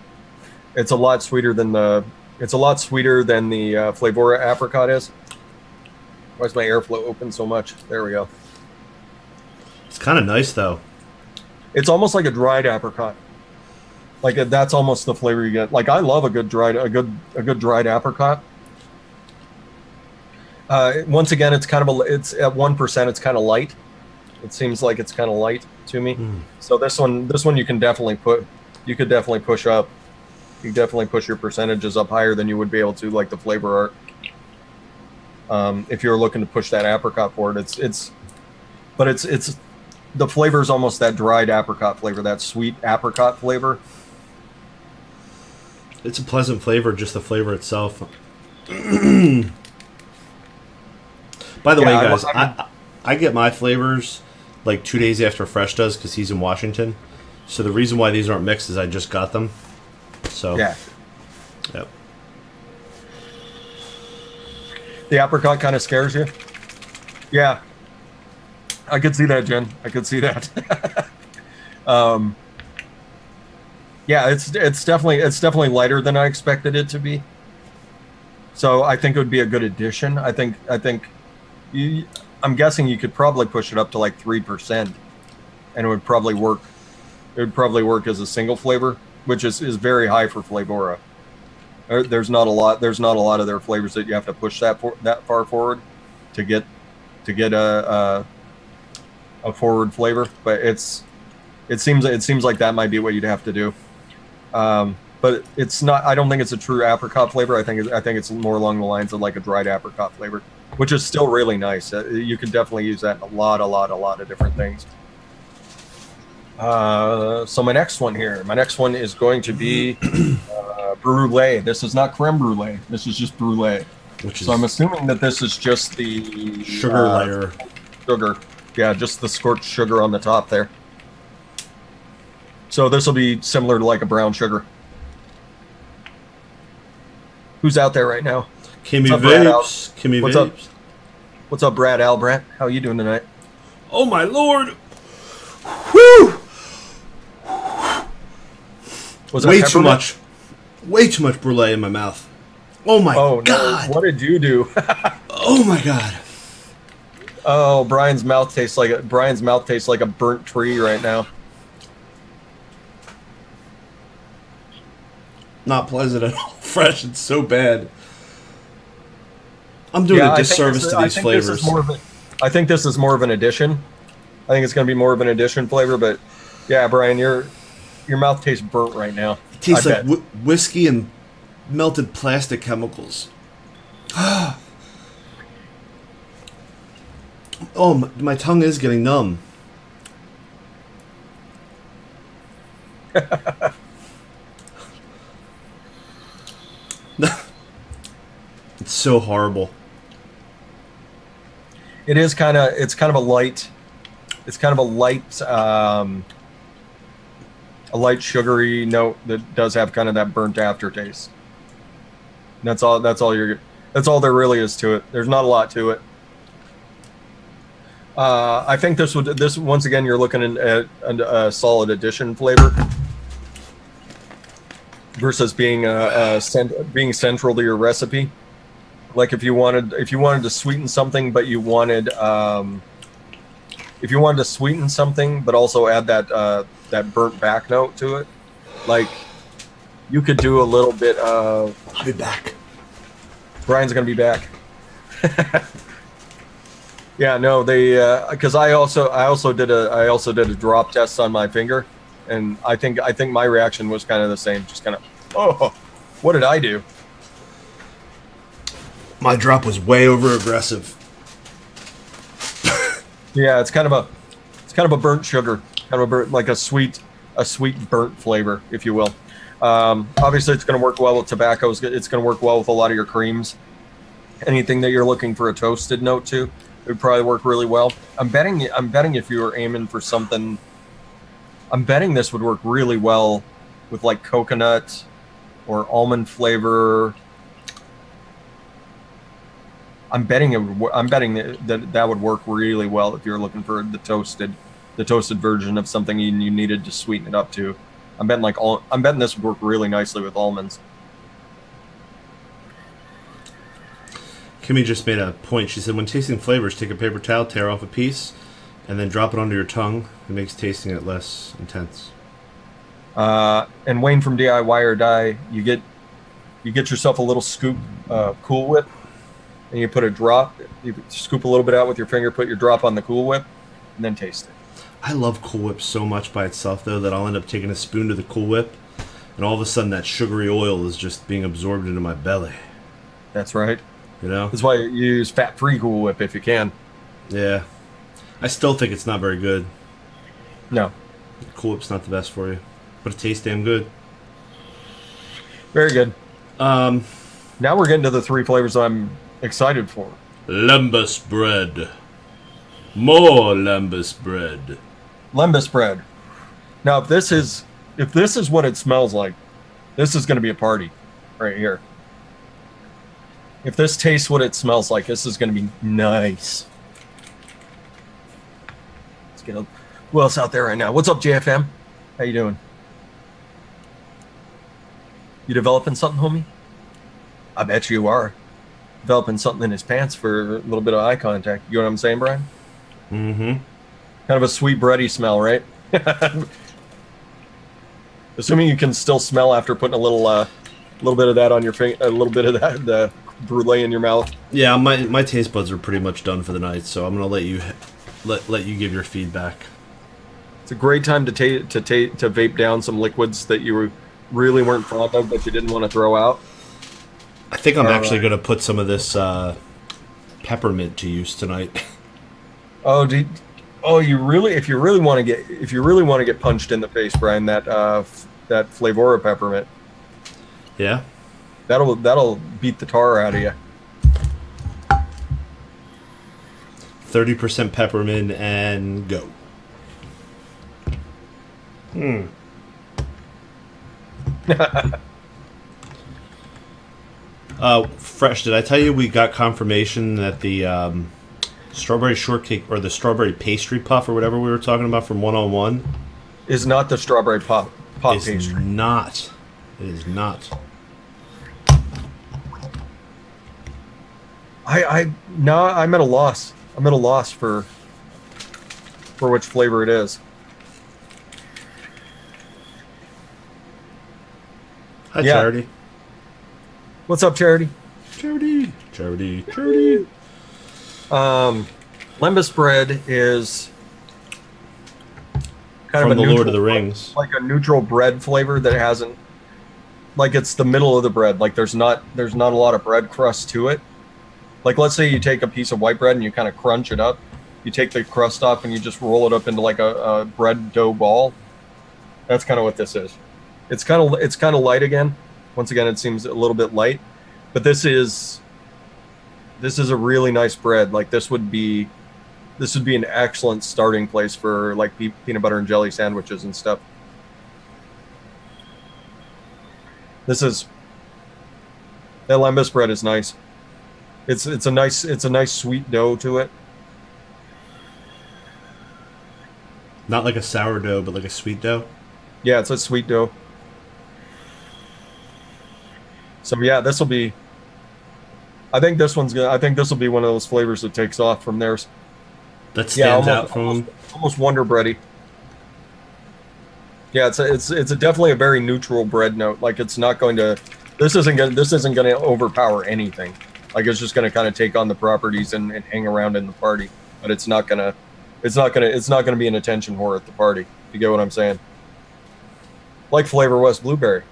It's a lot sweeter than the. It's a lot sweeter than the Flavora apricot is. Why is my airflow open so much? There we go. It's kind of nice though. It's almost like a dried apricot. Like that's almost the flavor you get. Like I love a good dried dried apricot. Once again, it's kind of it's at 1%. It's kind of light. It seems like it's kind of light to me. So this one you can definitely you could definitely push up. You definitely push your percentages up higher than you would be able to like the flavor art. If you're looking to push that apricot forward, it's the flavor is almost that dried apricot flavor, that sweet apricot flavor. It's a pleasant flavor, just the flavor itself. By the way, guys, I get my flavors like 2 days after Fresh does because he's in Washington. So the reason why these aren't mixed is I just got them. So yeah, yep. The apricot kind of scares you. Yeah, I could see that, Jen. I could see that. Yeah, it's definitely lighter than I expected it to be. So I think it would be a good addition. I'm guessing you could probably push it up to like 3%, and it would probably work. It would probably work as a single flavor, which is very high for Flavora. There's not a lot of their flavors that you have to push that far forward to get a forward flavor, but it seems like that might be what you'd have to do. But it's not. I don't think it's a true apricot flavor. I think it's more along the lines of like a dried apricot flavor, which is still really nice. You can definitely use that in a lot of different things. So my next one is going to be brulee. This is not creme brulee. This is just brulee. So I'm assuming that this is just the sugar layer. Sugar. Yeah, just the scorched sugar on the top there. So this will be similar to like a brown sugar. Who's out there right now? Kimmy What's up, Brad Al? Vapes. Kimmy What's Vapes. up? What's up, Brad Albrecht? How are you doing tonight? Oh my lord! Whew! Was that Way too peppermint? much. Way too much brulee in my mouth. Oh my god! No. What did you do? Oh my god! Oh, Brian's mouth tastes like a burnt tree right now. Not pleasant at all. Fresh. It's so bad. I'm doing a disservice to these flavors. I think this is more of an addition. I think it's going to be more of an addition flavor, but yeah, Brian, your mouth tastes burnt right now. It tastes like whiskey and melted plastic chemicals. Oh, my tongue is getting numb. It's so horrible. It's kind of a light sugary note that does have kind of that burnt aftertaste. That's all there really is to it. There's not a lot to it. I think this once again, you're looking at a solid addition flavor versus being central to your recipe. Like if you wanted to sweeten something, but but also add that burnt back note to it, like you could do a little bit of. I'll be back. Brian's gonna be back. Yeah, no, they because I also did a drop test on my finger, and I think my reaction was kind of the same, just kind of, oh, what did I do? My drop was way over aggressive. Yeah, it's kind of a burnt sugar, kind of a burnt, like a sweet burnt flavor, if you will. Obviously, it's going to work well with tobacco. It's going to work well with a lot of your creams. Anything that you're looking for a toasted note to, it would probably work really well. I'm betting if you were aiming for something, I'm betting this would work really well with like coconut or almond flavor. I'm betting that would work really well if you're looking for the toasted version of something you needed to sweeten it up to. I'm betting this would work really nicely with almonds. Kimmy just made a point. She said, when tasting flavors, take a paper towel, tear off a piece, and then drop it onto your tongue. It makes tasting it less intense. And Wayne from DIY or Die, you get yourself a little scoop Cool Whip, and you put a drop. You scoop a little bit out with your finger, put your drop on the Cool Whip, and then taste it. I love Cool Whip so much by itself, though, that I'll end up taking a spoon to the Cool Whip, and all of a sudden that sugary oil is just being absorbed into my belly. That's right. You know? That's why you use fat-free Cool Whip if you can. Yeah. I still think it's not very good. No. Cool Whip's not the best for you, but it tastes damn good. Very good. Now we're getting to the three flavors I'm excited for. Lembas bread. More lembas bread. Lembas bread. Now, if this is what it smells like, this is going to be a party right here. If this tastes what it smells like, this is going to be nice. Let's get who else out there right now? What's up, JFM? How you doing? You developing something, homie? I bet you are. Developing something in his pants for a little bit of eye contact. You know what I'm saying, Brian? Mm-hmm. Kind of a sweet bready smell, right? Assuming you can still smell after putting a little bit of that on your finger, a little bit of that the brulee in your mouth. Yeah, my taste buds are pretty much done for the night, so I'm gonna let you give your feedback. It's a great time to vape down some liquids that you really weren't fond of, but you didn't want to throw out. I think I'm actually gonna put some of this peppermint to use tonight. Oh, you really? If you really want to get punched in the face, Brian, that Flavora peppermint. Yeah. That'll beat the tar out of you. 30% peppermint and go. Fresh, did I tell you we got confirmation that the strawberry shortcake or the strawberry pastry puff or whatever we were talking about from 101 is not the strawberry pop is pastry. Not. It is not. I'm at a loss. I'm at a loss for which flavor it is. Hi, Charity. What's up, Charity? Charity. Lembas bread is kind From of a the neutral, Lord of the Rings. like a neutral bread flavor that hasn't, like it's the middle of the bread. Like there's not a lot of bread crust to it. Like let's say you take a piece of white bread and you kind of crunch it up. You take the crust off and you just roll it up into like a bread dough ball. That's kind of what this is. It's kind of light again. Once again, it seems a little bit light, but this is a really nice bread. Like this would be an excellent starting place for like peanut butter and jelly sandwiches and stuff. That lembas bread is nice. It's a nice sweet dough to it. Not like a sourdough, but like a sweet dough. Yeah, it's a sweet dough. So yeah, this will be. I think this will be one of those flavors that takes off from theirs. That stands out from almost Wonder Bready. Yeah, it's definitely a very neutral bread note. Like it's not going to. This isn't going to overpower anything. Like it's just going to kind of take on the properties and hang around in the party. But it's not gonna be an attention whore at the party. You get what I'm saying? Like Flavor West Blueberry.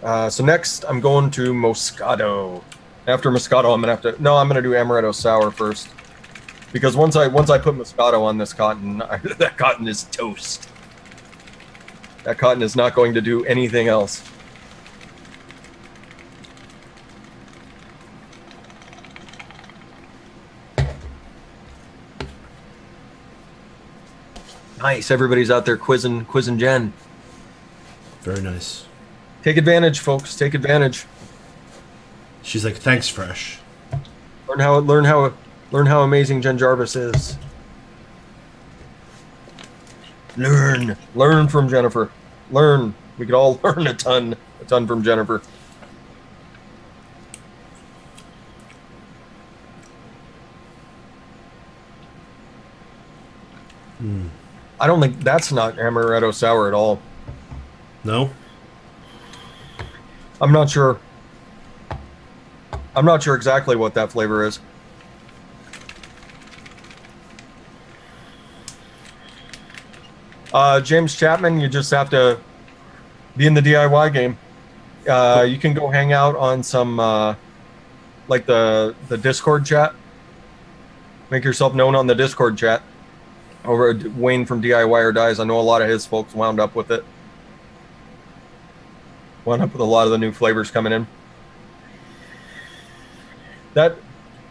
So next, I'm going to Moscato. After Moscato, I'm gonna do Amaretto Sour first, because once I put Moscato on this cotton, that cotton is toast. That cotton is not going to do anything else. Nice, everybody's out there quizzing Jen. Very nice. Take advantage, folks. Take advantage. She's like, "Thanks, Fresh." Learn how amazing Jen Jarvis is. Learn from Jennifer. Learn. We could all learn a ton from Jennifer. I don't think that's not Amaretto Sour at all. No? I'm not sure. I'm not sure exactly what that flavor is. James Chapman, you just have to be in the DIY game. You can go hang out on some, like the Discord chat. Make yourself known on the Discord chat. Over at Wayne from DIY or Dies. I know a lot of his folks wound up with it. Wound up with a lot of the new flavors coming in. That,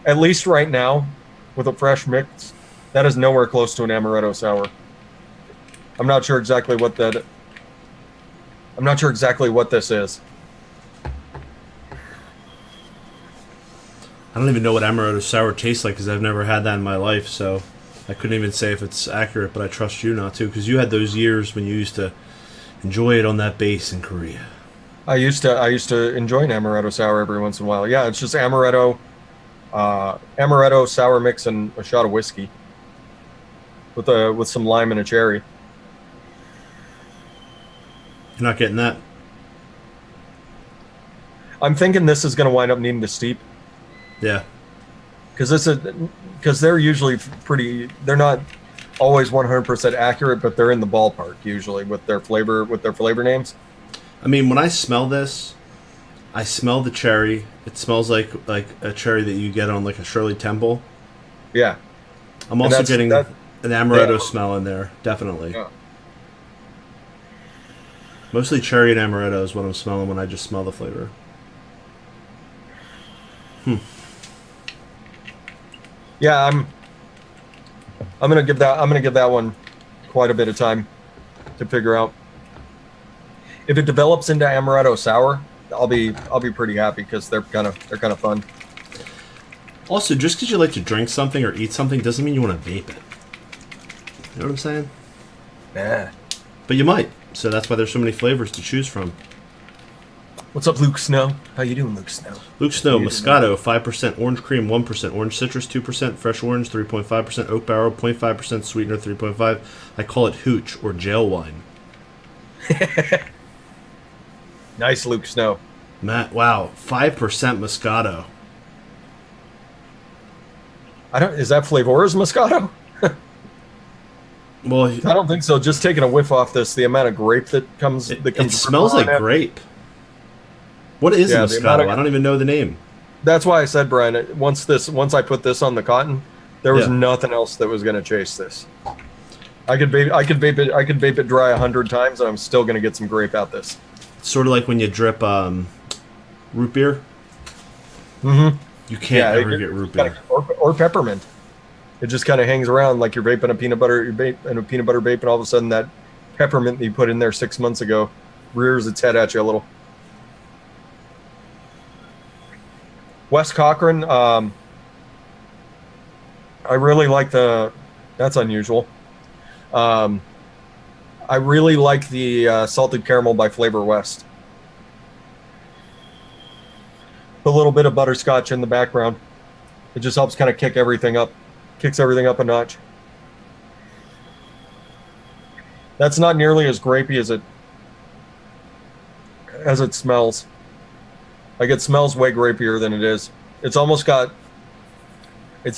at least right now, with a fresh mix, that is nowhere close to an Amaretto Sour. I'm not sure exactly what this is. I don't even know what Amaretto Sour tastes like because I've never had that in my life, so I couldn't even say if it's accurate, but I trust you not to, because you had those years when you used to enjoy it on that base in Korea. I used to enjoy an Amaretto Sour every once in a while. Yeah, it's just Amaretto sour mix and a shot of whiskey with some lime and a cherry. You're not getting that? I'm thinking this is going to wind up needing to steep. Yeah. Because they're usually pretty. They're not always 100% accurate, but they're in the ballpark usually with their flavor names. I mean, when I smell this, I smell the cherry. It smells like a cherry that you get on like a Shirley Temple. Yeah. I'm also getting an Amaretto smell in there, definitely. Yeah. Mostly cherry and Amaretto is what I'm smelling when I just smell the flavor. Yeah, I'm gonna give that one quite a bit of time to figure out. If it develops into Amaretto Sour, I'll be pretty happy because they're kind of fun. Also, just because you like to drink something or eat something doesn't mean you want to vape it. You know what I'm saying? Nah. But you might. So that's why there's so many flavors to choose from. What's up, Luke Snow? How you doing, Luke Snow? Luke Snow, Moscato, 5% orange cream, 1% orange citrus, 2% fresh orange, 3.5% oak barrel, 0.5% sweetener, 3.5%. I call it hooch or jail wine. Nice, Luke Snow. Matt, wow, 5% Moscato. Is that Flavora's Moscato? Well, I don't think so. Just taking a whiff off this, the amount of grape that comes. It smells like grape. What is Moscato? I don't even know the name. That's why I said, Brian. Once I put this on the cotton, there was nothing else that was going to chase this. I could vape it dry 100 times, and I'm still going to get some grape out this. It's sort of like when you drip root beer. Mm-hmm. You can't ever get root beer or peppermint. It just kind of hangs around like you're vaping a peanut butter vape, and all of a sudden that peppermint that you put in there 6 months ago rears its head at you a little. Wes Cochran, I really like that's unusual. I really like the salted caramel by Flavor West. A little bit of butterscotch in the background. It just helps kind of kicks everything up a notch. That's not nearly as grapey as it smells. Like, it smells way grapier than it is. It's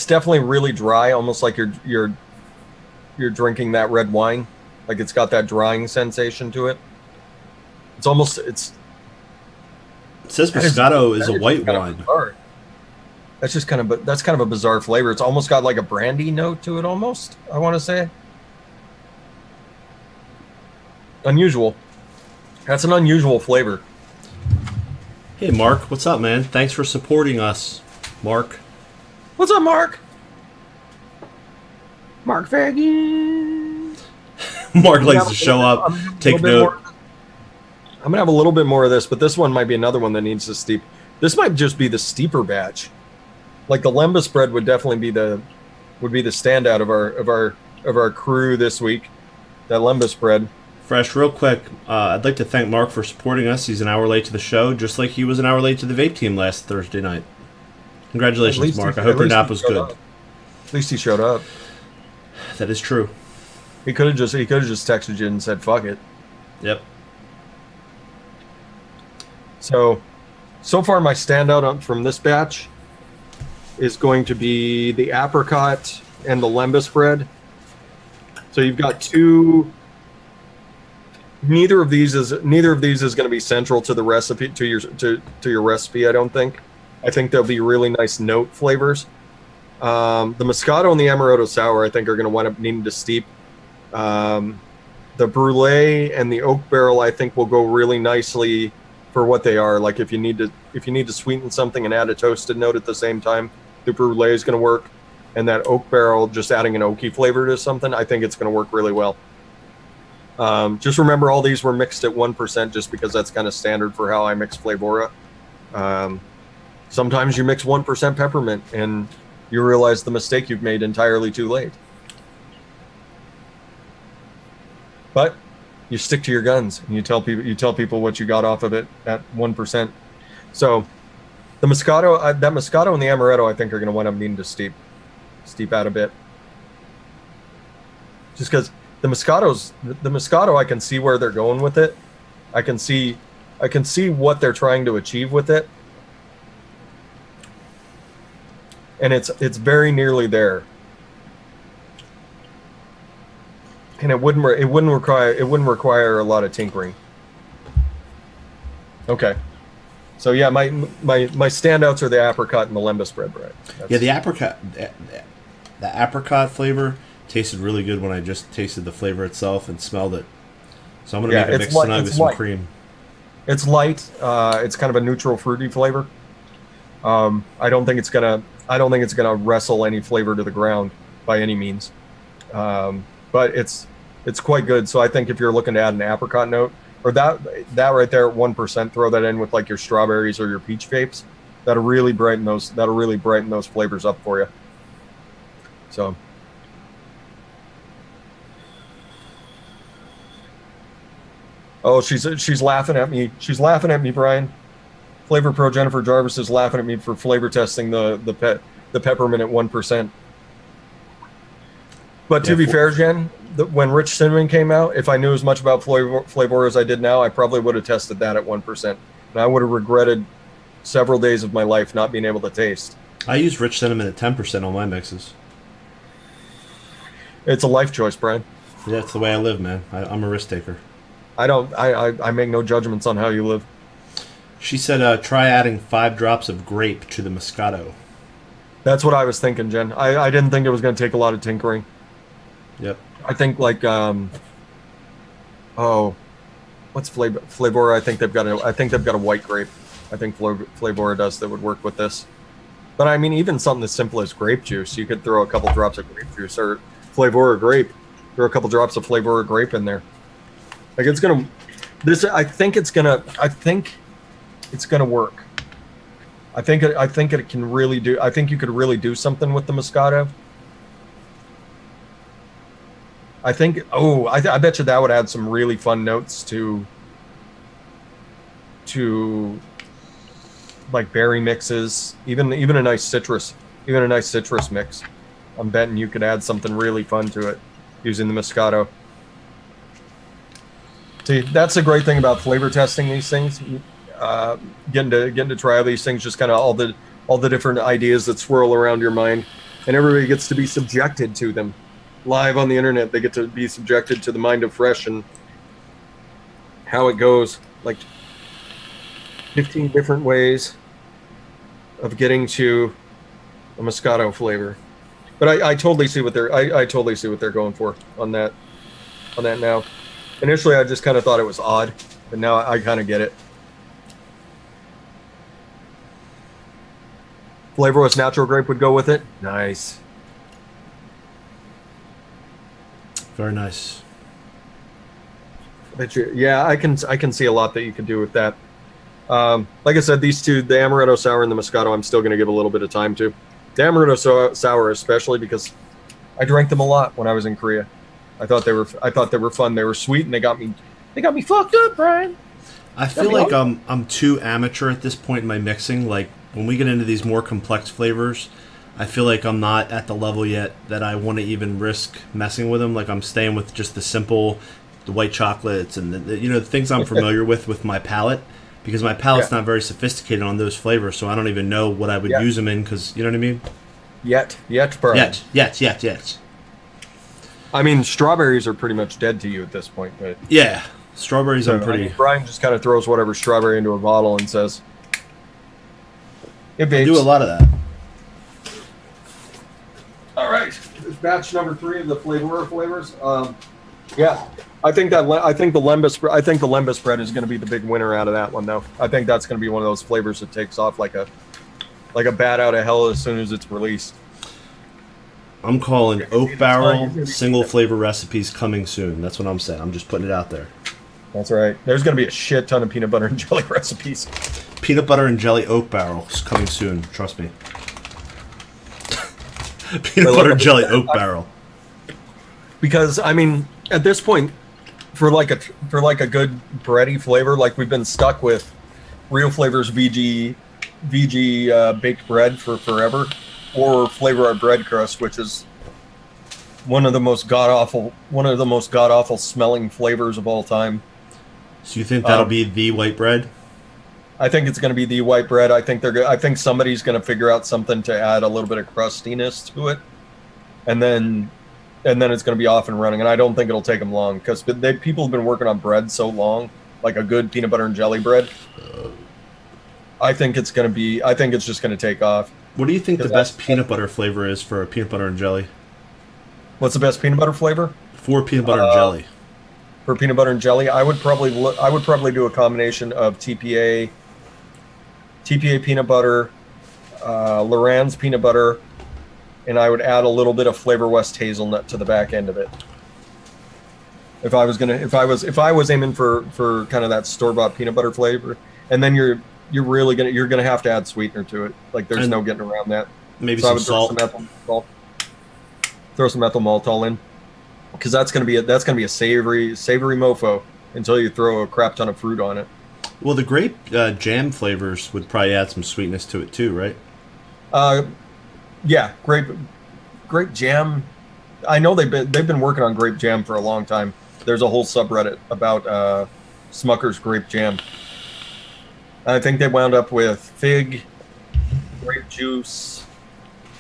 definitely really dry, almost like you're drinking that red wine. Like, it's got that drying sensation to it. It says Moscato is a white wine. That's kind of a bizarre flavor. It's almost got like a brandy note to it almost, I want to say. Unusual. That's an unusual flavor. Hey, Mark. What's up, man? Thanks for supporting us, Mark. What's up, Mark? Mark Faggy. Mark likes to show up, take note. I'm going to have a little bit more of this, but this one might be another one that needs to steep. This might just be the steeper batch. Like, the Lembas spread would definitely be the standout of our crew this week. That Lembas spread. Fresh, real quick, I'd like to thank Mark for supporting us. He's an hour late to the show, just like he was an hour late to the vape team last Thursday night. Congratulations, Mark. I hope your nap was good. At least he showed up. That is true. He could have just texted you and said, "Fuck it." Yep. So far my standout from this batch is going to be the apricot and the Lembas spread. So you've got two. Neither of these is going to be central to the recipe to your recipe. I don't think. I think they'll be really nice note flavors. The Moscato and the Amaretto Sour, I think, are going to wind up needing to steep. The Brulee and the Oak Barrel, I think, will go really nicely for what they are. Like, if you need to sweeten something and add a toasted note at the same time, the Brulee is going to work. And that Oak Barrel, just adding an oaky flavor to something, I think it's going to work really well. Just remember, all these were mixed at 1%, just because that's kind of standard for how I mix Flavora. Sometimes you mix 1% peppermint and you realize the mistake you've made entirely too late. But you stick to your guns and you tell people what you got off of it at 1%. So the Moscato, that Moscato and the Amaretto, I think, are going to wind up needing to steep out a bit. Just because the Moscato, I can see where they're going with it. I can see what they're trying to achieve with it. And it's very nearly there. And it wouldn't require a lot of tinkering. Okay. So yeah, my standouts are the apricot and the Lembas spread, right? Yeah, the apricot flavor tasted really good when I just tasted the flavor itself and smelled it. So I'm gonna make a mix tonight with some cream. It's light. It's kind of a neutral fruity flavor. I don't think it's gonna wrestle any flavor to the ground by any means. But it's quite good. So I think if you're looking to add an apricot note, or that right there at 1%. Throw that in with like your strawberries or your peach vapes. That'll really brighten those. That'll really brighten those flavors up for you. So. Oh, she's laughing at me. She's laughing at me, Brian. Flavor Pro Jennifer Jarvis is laughing at me for flavor testing the peppermint at 1%. But to be fair, Jen, when Rich Cinnamon came out, if I knew as much about flavor as I did now, I probably would have tested that at 1%, and I would have regretted several days of my life not being able to taste. I use Rich Cinnamon at 10% on my mixes. It's a life choice, Brian. Yeah, that's the way I live, man. I'm a risk taker. I make no judgments on how you live. She said, try adding 5 drops of grape to the Moscato. That's what I was thinking, Jen. I didn't think it was going to take a lot of tinkering. Yep. I think like, what's Flavora? I think they've got a white grape. I think Flavora does that would work with this. But I mean, even something as simple as grape juice, you could throw a couple drops of grape juice or Flavora grape. Throw a couple drops of Flavora grape in there. Like it's gonna. I think it's gonna work. I think it can really do. I think you could really do something with the Moscato. I think. Oh, I bet you that would add some really fun notes to like berry mixes, even a nice citrus mix. I'm betting you could add something really fun to it using the Moscato. See, that's the great thing about flavor testing these things. Getting to try these things, just kind of all the different ideas that swirl around your mind, and everybody gets to be subjected to them live on the internet. They get to be subjected to the mind of Fresh and how it goes. Like 15 different ways of getting to a Moscato flavor. But I totally see what they're going for on that now. Initially, I just kind of thought it was odd, but now I kind of get it. Flavorless natural grape would go with it. Nice. Very nice. Yeah, I can see a lot that you could do with that. Like I said, these two, the Amaretto Sour and the Moscato, I'm still going to give a little bit of time to. The Amaretto Sour especially because I drank them a lot when I was in Korea. I thought they were fun. They were sweet and they got me fucked up, Brian. I feel like I'm too amateur at this point in my mixing. Like when we get into these more complex flavors, I feel like I'm not at the level yet that I want to even risk messing with them. Like I'm staying with just the white chocolates and the things I'm familiar with my palate, because my palate's not very sophisticated on those flavors, so I don't even know what I would use them in, because you know what I mean. Yet, Brian. Yet. I mean, strawberries are pretty much dead to you at this point, but yeah, strawberries I'm pretty. Brian just kind of throws whatever strawberry into a bottle and says, I do a lot of that. All right, batch number 3 of the Flavora flavors. I think the Lembas bread is going to be the big winner out of that one, though. I think that's going to be one of those flavors that takes off like a bat out of hell as soon as it's released. I'm calling oak barrel single flavor recipes coming soon. That's what I'm saying. I'm just putting it out there. That's right. There's going to be a shit ton of peanut butter and jelly recipes. Peanut butter and jelly oak barrels coming soon. Trust me. Peanut butter and jelly oak barrel. Because I mean, at this point, for like a good bready flavor, like we've been stuck with Real Flavors VG baked bread for forever, or Flavor Our Bread Crust, which is one of the most god awful smelling flavors of all time. So you think that'll be the white bread? I think it's going to be the white bread. I think somebody's going to figure out something to add a little bit of crustiness to it, and then it's going to be off and running. And I don't think it'll take them long, because people have been working on bread so long, like a good peanut butter and jelly bread. I think it's just going to take off. What do you think the best peanut butter flavor is for a peanut butter and jelly? What's the best peanut butter flavor? For peanut butter and jelly. For peanut butter and jelly, I would probably do a combination of TPA peanut butter, Lorenz peanut butter, and I would add a little bit of Flavor West hazelnut to the back end of it. If I was aiming for kind of that store bought peanut butter flavor, and then you're gonna have to add sweetener to it. Like there's no getting around that. Maybe So I some would salt. throw some ethyl maltol in, because that's gonna be a savory mofo until you throw a crap ton of fruit on it. Well, the grape jam flavors would probably add some sweetness to it too, right? Yeah, grape jam. I know they've been working on grape jam for a long time. There's a whole subreddit about Smucker's grape jam. I think they wound up with fig, grape juice,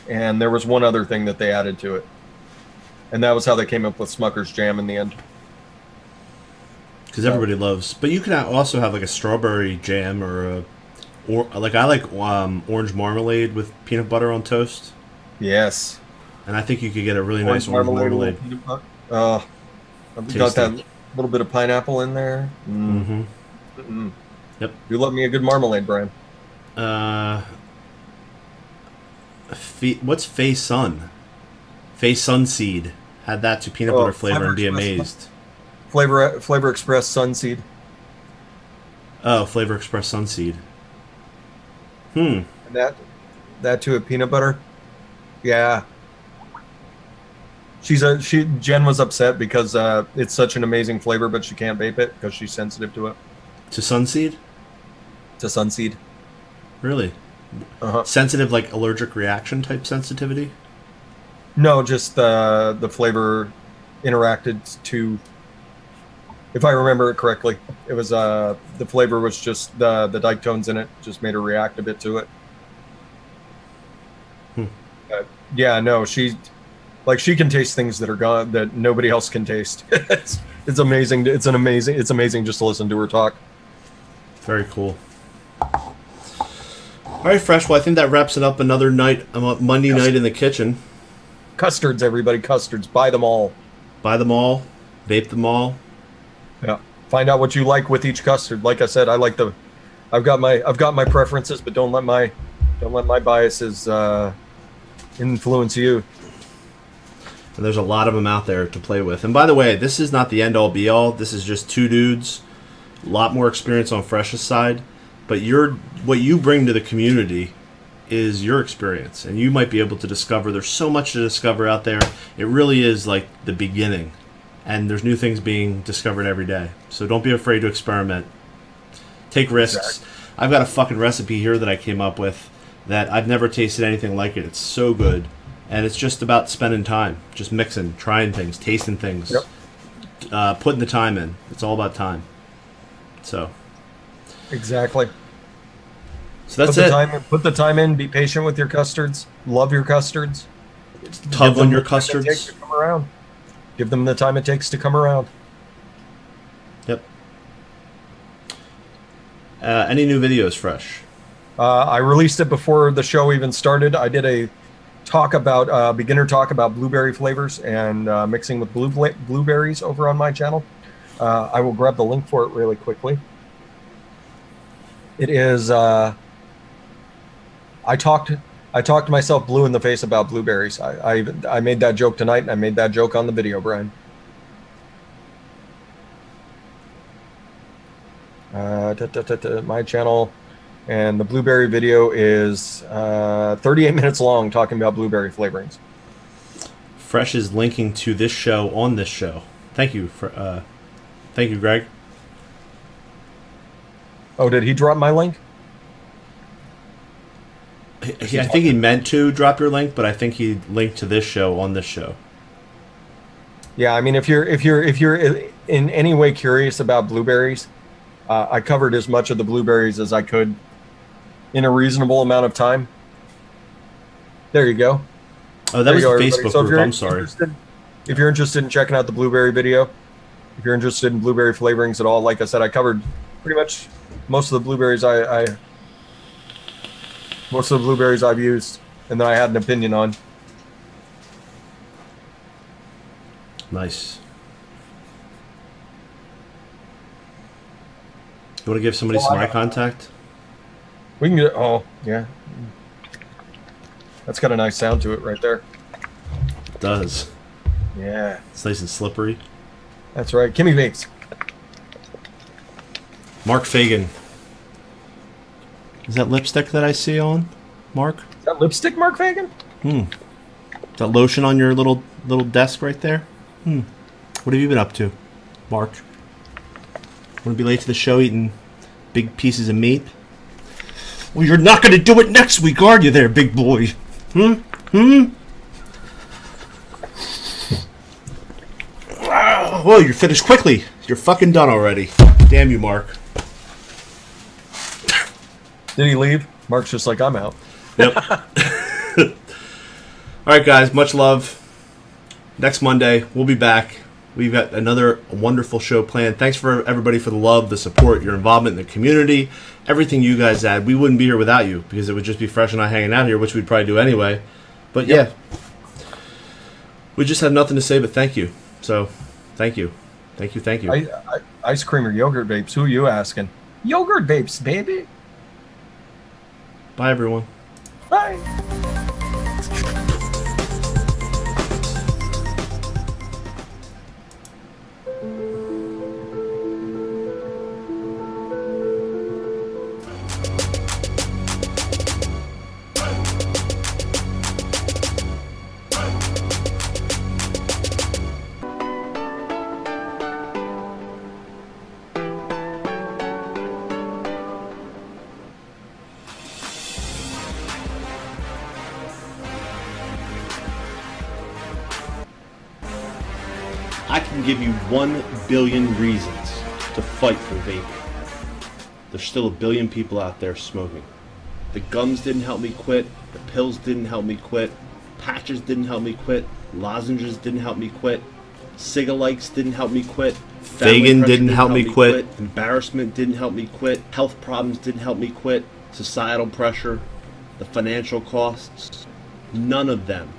and there was one other thing that they added to it. And that was how they came up with Smucker's jam in the end. Because everybody loves, but you can also have like a strawberry jam or like I like orange marmalade with peanut butter on toast. Yes. And I think you could get a really nice orange marmalade. I've got that little bit of pineapple in there. Mm. Mm-hmm. Yep. You love me a good marmalade, Brian. What's Fei Sun? Fei Sun Seed. Add that to peanut butter flavor and be amazed. Flavor Express Sunseed. Oh, Flavor Express Sunseed. And that to a peanut butter. Yeah. Jen was upset because it's such an amazing flavor, but she can't vape it because she's sensitive to it. To Sunseed? To Sunseed. Really? Uh-huh. Sensitive, like allergic reaction type sensitivity? No, just the flavor interacted to. If I remember it correctly, it was the flavor was just the diketones in it just made her react a bit to it. Yeah, no, she can taste things that are gone that nobody else can taste. It's amazing. It's amazing just to listen to her talk. Very cool. All right, Fresh. Well, I think that wraps it up. Another night, Monday night in the kitchen. Custards, everybody, custards. Buy them all. Buy them all. Vape them all. Yeah. Find out what you like with each custard. Like I said, I've got my preferences, but don't let my biases influence you. And there's a lot of them out there to play with. And by the way, this is not the end all be all. This is just two dudes, a lot more experience on Fresh's side. But what you bring to the community is your experience, and you might be able to discover. There's so much to discover out there. It really is like the beginning, and there's new things being discovered every day. So don't be afraid to experiment. Take risks. Exactly. I've got a fucking recipe here that I came up with that I've never tasted anything like it. It's so good. And it's just about spending time, just mixing, trying things, tasting things, putting the time in. It's all about time. So. Exactly. So that's it. Put the time in. Be patient with your custards. Love your custards. Tug on your custards. It takes to come around. Give them the time it takes to come around. Yep. Any new videos, Fresh? I released it before the show even started. I did a beginner talk about blueberry flavors and mixing with blueberries over on my channel. I will grab the link for it really quickly. It is. I talked myself blue in the face about blueberries. I made that joke tonight, and I made that joke on the video, Brian. My channel, and the blueberry video is 38 minutes long, talking about blueberry flavorings. Fresh is linking to this show on this show. Thank you, thank you, Greg. Oh, did he drop my link? I think he meant to drop your link, but I think he linked to this show on this show. Yeah, I mean, if you're in any way curious about blueberries, I covered as much of the blueberries as I could in a reasonable amount of time. There you go. Oh, that was the Facebook group. I'm sorry. If you're interested in checking out the blueberry video, if you're interested in blueberry flavorings at all, like I said, I covered pretty much most of the blueberries I've used and that I had an opinion on. Nice. You want to give somebody some eye contact? We can get. Oh, yeah. That's got a nice sound to it right there. It does. Yeah. It's nice and slippery. That's right. Kimmy Vapes. Mark Fagan. Is that lipstick that I see on, Mark? Is that lipstick, Mark Fagan? Is that lotion on your little desk right there? What have you been up to, Mark? Want to be late to the show eating big pieces of meat? Well, you're not going to do it next week, are you there, big boy? Whoa, you're finished quickly. You're fucking done already. Damn you, Mark. Did he leave? Mark's just like, I'm out. Yep. All right, guys. Much love. Next Monday, we'll be back. We've got another wonderful show planned. Thanks for everybody for the love, the support, your involvement in the community, everything you guys add. We wouldn't be here without you because it would just be Fresh and I hanging out here, which we'd probably do anyway. But yeah, we just have nothing to say but thank you. So, thank you. Thank you, thank you. Ice cream or yogurt vapes? Who are you asking? Yogurt vapes, baby. Bye, everyone. Bye. I can give you 1 billion reasons to fight for vaping. There's still a billion people out there smoking. The gums didn't help me quit. The pills didn't help me quit. Patches didn't help me quit. Lozenges didn't help me quit. Cigalikes didn't help me quit. Fagan didn't help me quit. Embarrassment didn't help me quit. Health problems didn't help me quit. Societal pressure, the financial costs, none of them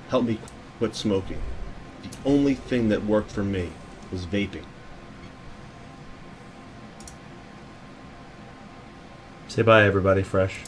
helped me quit smoking. The only thing that worked for me was vaping. Say bye, everybody, Fresh.